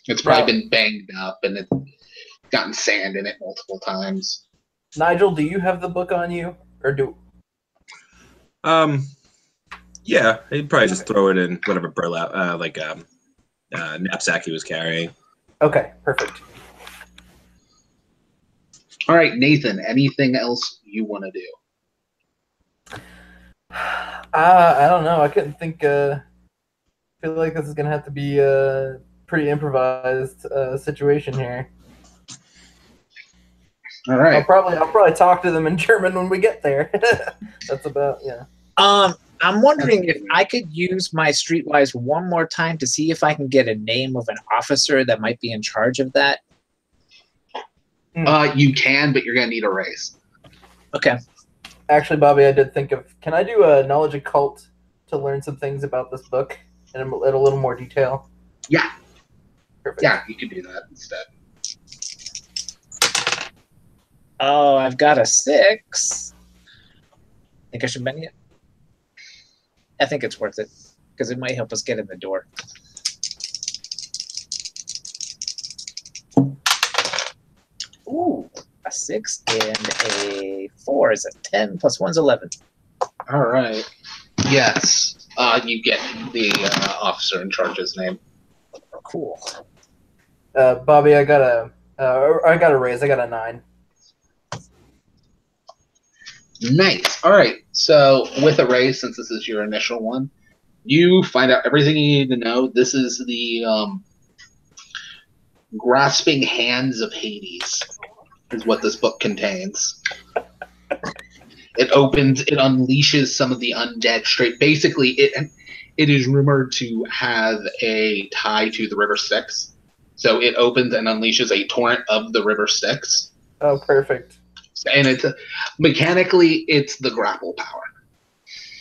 it's probably been banged up and it's gotten sand in it multiple times. Nigel, do you have the book on you, or do? Yeah, he'd probably just throw it in whatever burlap, knapsack he was carrying. Okay, perfect. All right, Nathan, anything else you want to do? I don't know. I couldn't think. I feel like this is gonna have to be a pretty improvised situation here. All right. I'll probably talk to them in German when we get there. That's about I'm wondering if I could use my streetwise one more time to see if I can get a name of an officer that might be in charge of that. You can, but you're going to need a raise. Okay. Actually, Bobby, I did think of, can I do a knowledge occult to learn some things about this book in a little more detail? Yeah. Perfect. Yeah, you can do that instead. Oh, I've got a 6. Think I should bet it? I think it's worth it because it might help us get in the door. Ooh, a 6 and a 4 is a 10 plus 1's 11. All right. Yes. You get the officer in charge's name. Cool. Bobby, I got a raise. I got a 9. Nice. All right. So with a raise, since this is your initial one, you find out everything you need to know. This is the grasping hands of Hades, is what this book contains. It unleashes some of the undead straight. Basically, it is rumored to have a tie to the River Styx. So it opens and unleashes a torrent of the River Styx. Oh, perfect. And it's mechanically, it's the grapple power.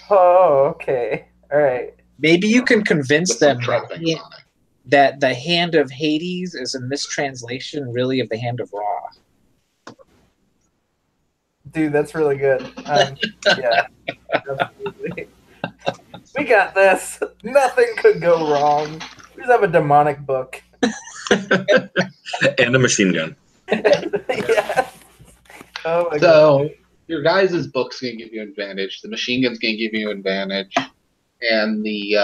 Oh, okay. All right. Maybe you can convince With some them trappings on it. that the Hand of Hades is a mistranslation, really, of the Hand of Ra. Dude, that's really good. Yeah, absolutely. We got this. Nothing could go wrong. We just have a demonic book. And a machine gun. Yeah. Oh my god. So your guys' book's going to give you advantage. The machine gun's going to give you advantage. And the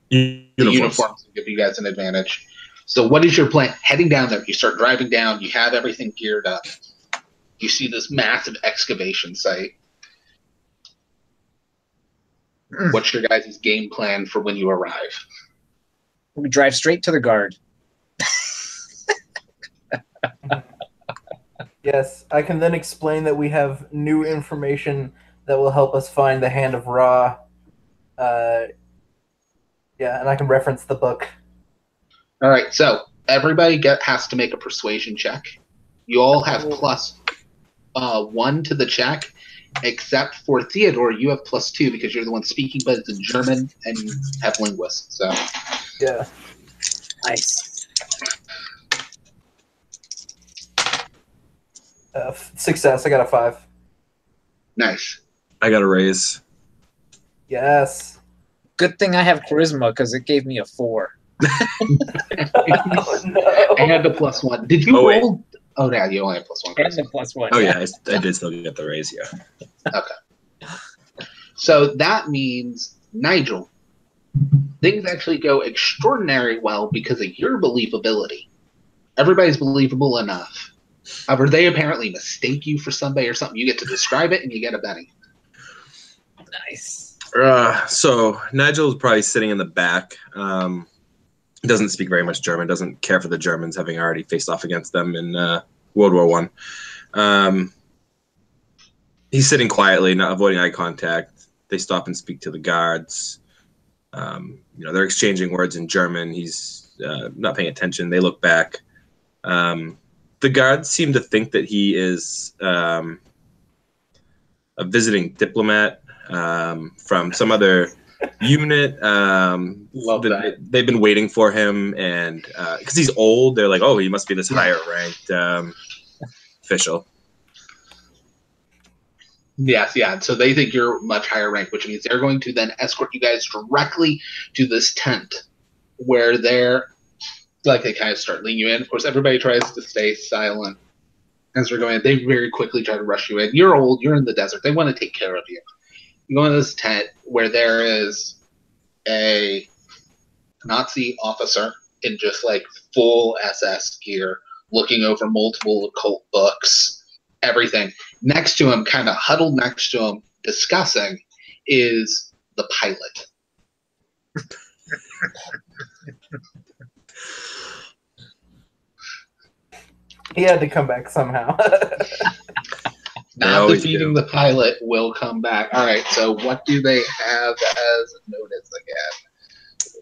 uniforms will give you guys an advantage. So what is your plan? Heading down there, you start driving down, you have everything geared up. You see this massive excavation site. What's your guys' game plan for when you arrive? We drive straight to the guard. Yes, I can then explain that we have new information that will help us find the Hand of Ra. Yeah, and I can reference the book. All right, so everybody has to make a persuasion check. You all have plus 1 to the check, except for Theodore, you have plus 2 because you're the one speaking, but it's in German and you have linguists. So Yeah. Nice. Success. I got a 5. nice. I got a raise. Yes. Good thing I have charisma because it gave me a 4. Oh, no. And a plus 1. Did you roll? Oh, yeah, you only have plus 1. And a plus 1. Oh yeah, I did still get the raise. Yeah. Okay. So that means, Nigel, things actually go extraordinarily well because of your believability. Everybody's believable enough. However, they apparently mistake you for somebody or something. You get to describe it and you get a Benny. Nice. So Nigel's probably sitting in the back. Doesn't speak very much German. Doesn't care for the Germans, having already faced off against them in World War I. He's sitting quietly, not avoiding eye contact. They stop and speak to the guards. They're exchanging words in German. He's not paying attention. They look back. The guards seem to think that he is a visiting diplomat from some other unit. Love that. They've been waiting for him, and because he's old, they're like, "Oh, he must be this higher ranked official." Yes, yeah. So they think you're much higher ranked, which means they're going to then escort you guys directly to this tent where they kind of start leading you in. Of course, everybody tries to stay silent as they're going in. They very quickly try to rush you in. You're old. You're in the desert. They want to take care of you. You go into this tent where there is a Nazi officer in just like full SS gear looking over multiple occult books, everything. Next to him, kind of huddled next to him, discussing, is the pilot. He had to come back somehow. Not defeating the pilot will come back. All right, so what do they have as notice again?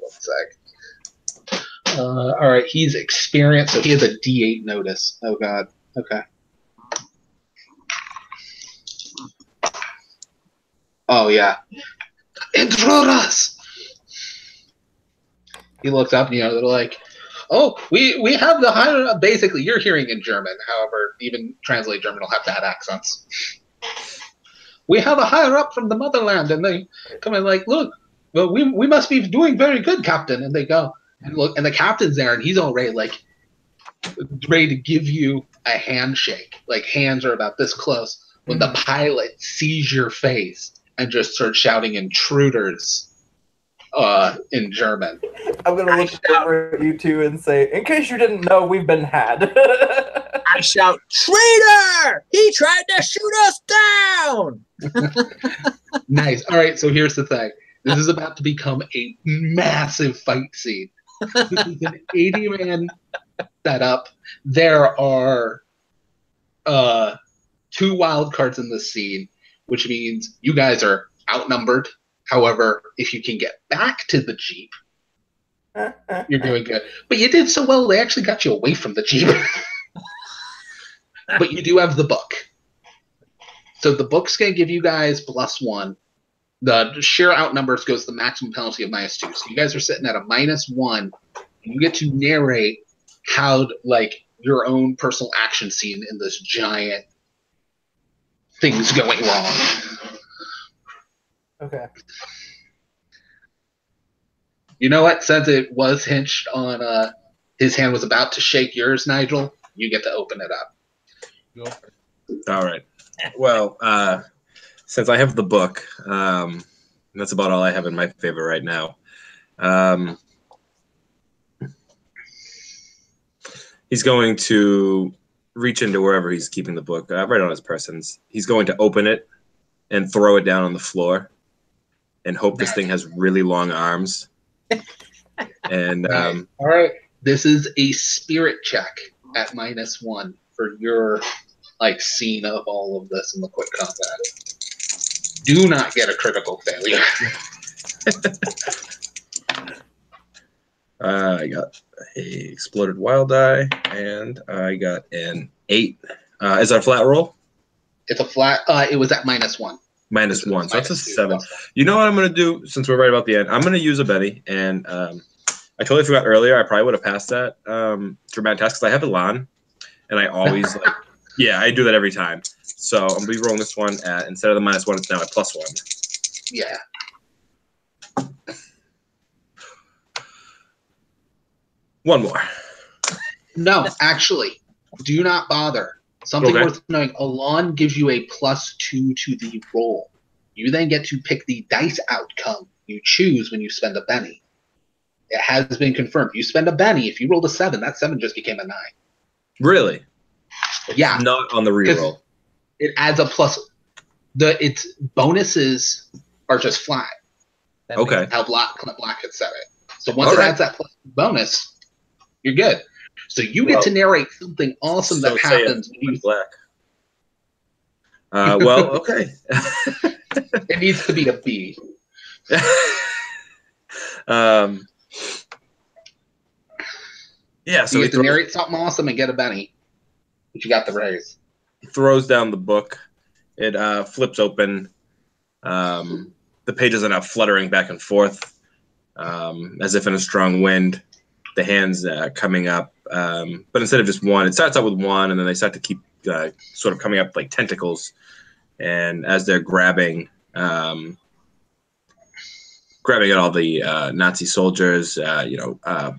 1 sec. All right, he's experienced, so he has a D8 notice. Oh god. Okay. Oh yeah. Intruders! He looks up and they're like, oh, we have the higher. Basically, you're hearing in German. However, even translate German will have bad accents. We have a higher up from the motherland, and they come in like, look, well, we must be doing very good, Captain. And they go and look, and the captain's there, and he's already like ready to give you a handshake. Like hands are about this close when the pilot sees your face and just starts shouting intruders in German. I'm going to look over at you two and say, in case you didn't know, we've been had. I shout, traitor! He tried to shoot us down! Nice. All right, so here's the thing. This is about to become a massive fight scene. This is an 80-man setup. There are 2 wild cards in this scene, which means you guys are outnumbered. However, if you can get back to the Jeep, you're doing good. But you did so well, they actually got you away from the Jeep. But you do have the book. So the book's going to give you guys +1. The sheer outnumbers goes the maximum penalty of -2. So you guys are sitting at a -1. And you get to narrate how, like, your own personal action scene in this giant things going wrong. Okay. You know what? Since it was hinged on his hand was about to shake yours, Nigel, you get to open it up. All right. Well, since I have the book, that's about all I have in my favor right now. He's going to reach into wherever he's keeping the book, right on his persons. He's going to open it and throw it down on the floor and hope this thing has really long arms. And all right, this is a spirit check at -1 for your scene of all of this in the quick combat. Do not get a critical failure. I got a exploded wild die, and I got an 8. Is that a flat roll? It's a flat. It was at -1. -1, so that's a 7. You know what I'm going to do, since we're right about the end? I'm going to use a Benny, and I totally forgot earlier. I probably would have passed that dramatic test because I have Elan, and I always, yeah, I do that every time. So I'm going to be rolling this one at, instead of the -1, it's now at +1. Yeah. One more. No, actually, do not bother. Something Okay. worth knowing, Elan gives you a +2 to the roll. You then get to pick the dice outcome you choose when you spend a Benny. It has been confirmed. You spend a Benny, if you rolled a 7, that 7 just became a 9. Really? Yeah. Not on the reroll. It adds a plus. Its bonuses are just flat. Okay. How Black had said it. So once it adds that plus bonus, you're good. So you get to narrate something awesome that happens when you black. Well, okay. It needs to be a B. Yeah, so you get to narrate something awesome and get a Benny. But you got the raise. He throws down the book. It flips open. The pages are now fluttering back and forth as if in a strong wind. The hands coming up. But instead of just one, it starts out with one, and then they start to keep sort of coming up like tentacles. And as they're grabbing at all the Nazi soldiers,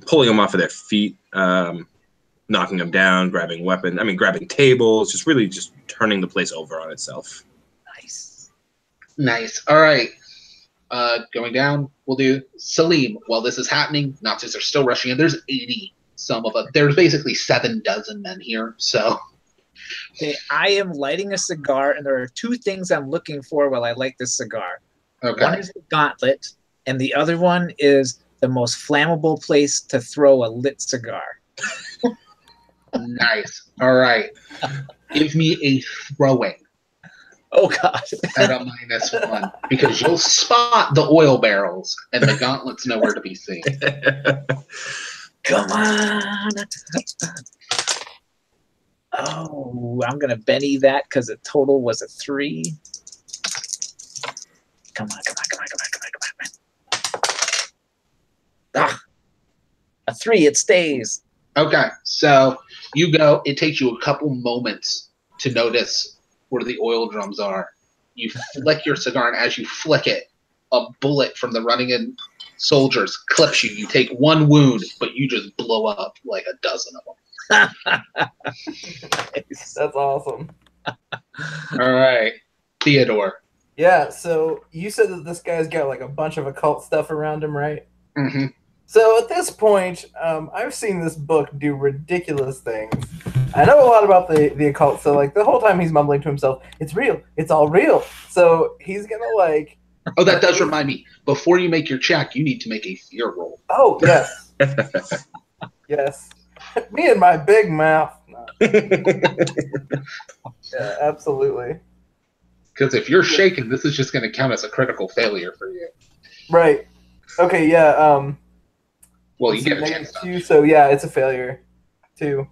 pulling them off of their feet, knocking them down, grabbing weapons, grabbing tables, just really just turning the place over on itself. Nice. All right. Going down, we'll do Salim. While this is happening, Nazis are still rushing in. There's 80 some of us. There's basically 7 dozen men here, so. Okay, I am lighting a cigar, and there are 2 things I'm looking for while I light this cigar. Okay. One is the gauntlet, and the other one is the most flammable place to throw a lit cigar. Nice. All right. Give me a throwing. Oh, God. At a -1, because you'll spot the oil barrels, and the gauntlet's nowhere to be seen. Come on. Oh, I'm going to Benny that because the total was a 3. Come on. Ah, a 3, it stays. Okay, so you go. It takes you a couple moments to notice where the oil drums are. You flick your cigar, and as you flick it, a bullet from the running in soldiers clips you. You take 1 wound, but you just blow up like a dozen of them. That's awesome. All right, Theodore. Yeah, so you said that this guy's got like a bunch of occult stuff around him, right? Mm-hmm. So at this point, I've seen this book do ridiculous things. I know a lot about the occult, so like the whole time he's mumbling to himself, "It's real, it's all real." So he's gonna like. Oh, that does remind me. Before you make your check, you need to make a fear roll. Oh yes, yes. Me and my big mouth. No. Yeah, absolutely. Because if you're shaking, this is just going to count as a critical failure for you. Right. Okay. Yeah. Well, you get a chance. -2, so yeah, it's a failure. 2.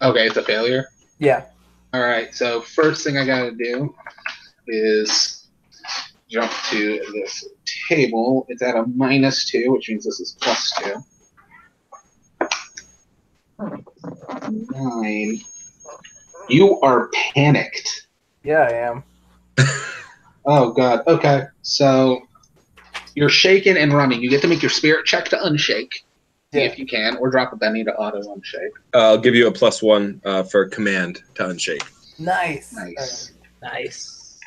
Okay, it's a failure? Yeah. All right, so first thing I got to do is jump to this table. It's at a -2, which means this is +2. 9. You are panicked. Yeah, I am. Oh, God. Okay, so you're shaking and running. You get to make your spirit check to unshake. See if you can, or drop a Benny to auto unshake. I'll give you a +1 for command to unshake. Nice. Nice.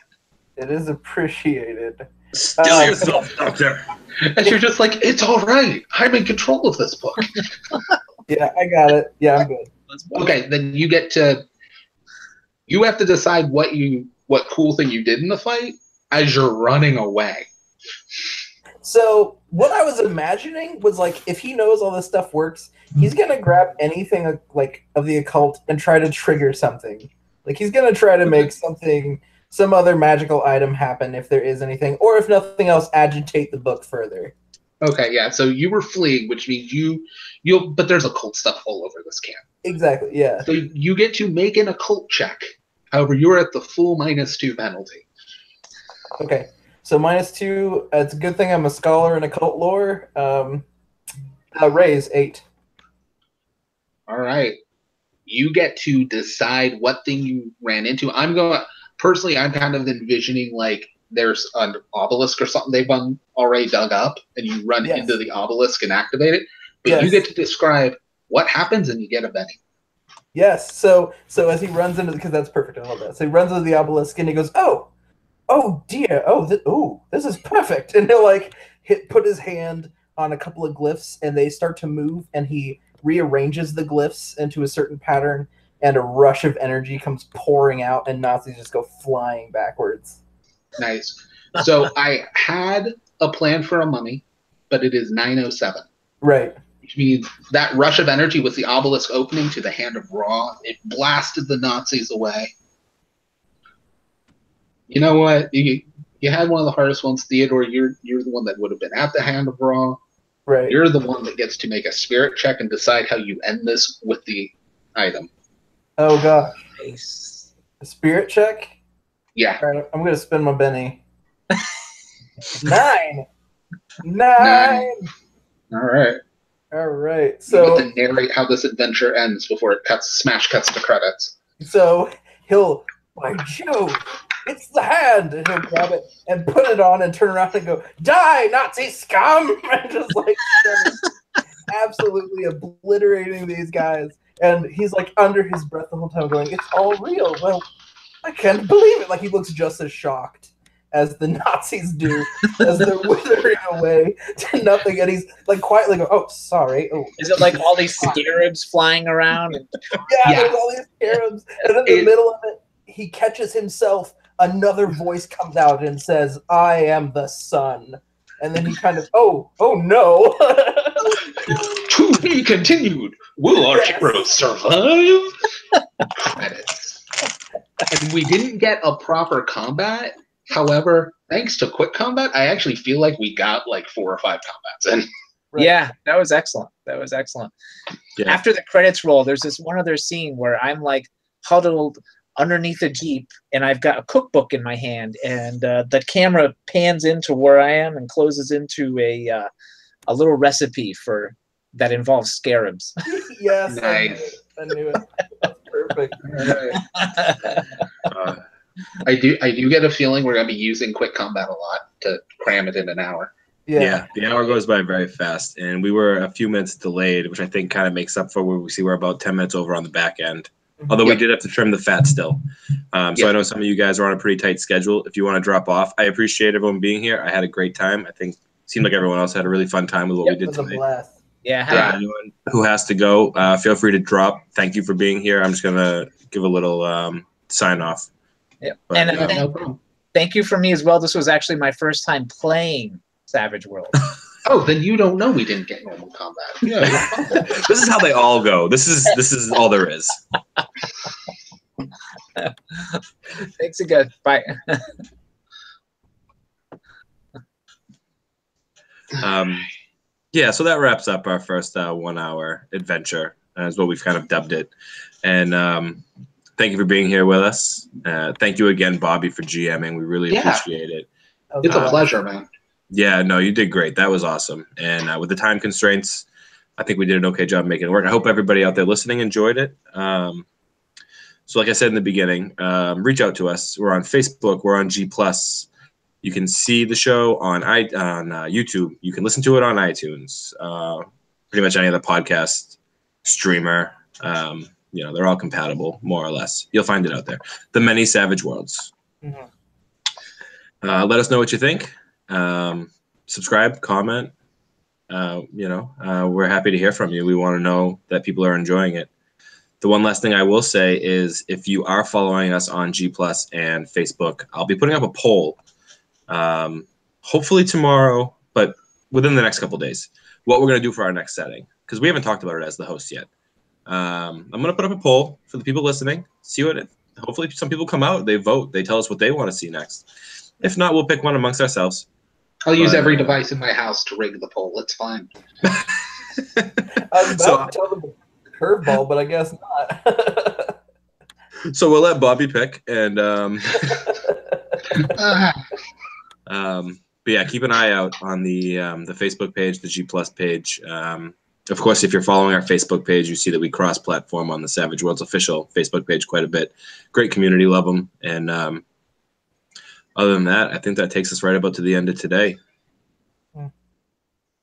It is appreciated. Still yourself, Doctor. And you're just like, it's all right. I'm in control of this book. Yeah, I got it. Yeah, I'm good. Okay, then you have to decide what cool thing you did in the fight as you're running away. So what I was imagining was like, if he knows all this stuff works, he's gonna grab anything like of the occult and try to trigger something. Like he's gonna try to make some other magical item happen if there is anything, or if nothing else, agitate the book further. Okay, yeah. So you were fleeing, which means but there's occult stuff all over this camp. Exactly. Yeah. So you get to make an occult check. However, you're at the full -2 penalty. Okay. So -2. It's a good thing I'm a scholar in occult lore. Raise 8. All right. You get to decide what thing you ran into. I'm kind of envisioning like there's an obelisk or something they've already dug up, and you run into the obelisk and activate it. But you get to describe what happens, and you get a Benny. Yes. So as he runs into, because that's perfect. I love that. So he runs into the obelisk and he goes, "Oh dear! This is perfect!" And he'll like put his hand on a couple of glyphs, and they start to move, and he rearranges the glyphs into a certain pattern, and a rush of energy comes pouring out, and Nazis just go flying backwards. Nice. So I had a plan for a mummy, but it is 9:07. Right. Which means that rush of energy with the obelisk opening to the hand of Ra, it blasted the Nazis away. You know what? You had one of the hardest ones, Theodore. You're the one that would have been at the hand of Ra. Right. You're the one that gets to make a spirit check and decide how you end this with the item. Oh gosh. Nice. A spirit check? Yeah. All right, I'm gonna spin my Benny. 9. 9. All right. All right. You So get to narrate how this adventure ends before it smash cuts to credits. So he'll, by Jove, it's the hand, and he'll grab it and put it on and turn around and go, "Die, Nazi scum!" and just like absolutely obliterating these guys. And he's like under his breath the whole time, going, "It's all real." Well, I can't believe it. Like he looks just as shocked as the Nazis do as they're withering away to nothing, and he's like quietly going, "Oh, sorry." Oh, is it like all these scarabs flying around? And... yeah, there's all these scarabs, and in the middle of it, he catches himself. Another voice comes out and says, "I am the sun." And then he kind of, oh no. To be continued. Will our heroes survive? Credits. And we didn't get a proper combat. However, thanks to quick combat, I actually feel like we got like 4 or 5 combats in. Right. Yeah, that was excellent. That was excellent. Yeah. After the credits roll, there's this one other scene where I'm like huddled underneath a Jeep and I've got a cookbook in my hand, and the camera pans into where I am and closes into a little recipe that involves scarabs. Yes, Nice. I knew it. That's perfect. I do get a feeling we're gonna be using quick combat a lot to cram it in an hour. Yeah, the hour goes by very fast, and we were a few minutes delayed, which I think kind of makes up for where we see we're about 10 minutes over on the back end. Although we did have to trim the fat still. So I know some of you guys are on a pretty tight schedule. If you want to drop off, I appreciate everyone being here. I had a great time. I think it seemed like everyone else had a really fun time with what we did It was a today. blast. Yeah. Anyone who has to go, feel free to drop. Thank you for being here. I'm just going to give a little sign off. Yeah. But, And No problem. thank you for me as well. This was actually my first time playing Savage World. Oh, then you don't know we didn't get normal combat. Yeah, you're fine. This is how they all go. This is all there is. Thanks again. Bye. Yeah, so that wraps up our first 1 hour adventure, is what we've kind of dubbed it. And thank you for being here with us. Thank you again, Bobby, for GMing. We really appreciate it. It's a pleasure, man. Yeah, no, you did great. That was awesome. And with the time constraints, I think we did an okay job making it work. I hope everybody out there listening enjoyed it. So like I said in the beginning, reach out to us. We're on Facebook. We're on G+. You can see the show on YouTube. You can listen to it on iTunes. Pretty much any other podcast streamer. They're all compatible, more or less. You'll find it out there. The Many Savage Worlds. Mm-hmm. Let us know what you think. Subscribe, comment. We're happy to hear from you. We want to know that people are enjoying it. The one last thing I will say is if you are following us on G+ and Facebook, I'll be putting up a poll, hopefully tomorrow, but within the next couple of days, what we're going to do for our next setting, because we haven't talked about it as the host yet. I'm going to put up a poll for the people listening, see hopefully some people come out, they vote, they tell us what they want to see next. If not, we'll pick one amongst ourselves. I'll use every device in my house to rig the poll. It's fine. I was about to tell them curveball, but I guess not. So we'll let Bobby pick, and but yeah, keep an eye out on the Facebook page, the G+ page. Of course, if you're following our Facebook page, you see that we cross-platform on the Savage Worlds official Facebook page quite a bit. Great community, love them, and other than that, I think that takes us right about to the end of today.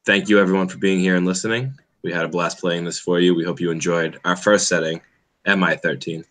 Thank you, everyone, for being here and listening. We had a blast playing this for you. We hope you enjoyed our first setting, MI-13.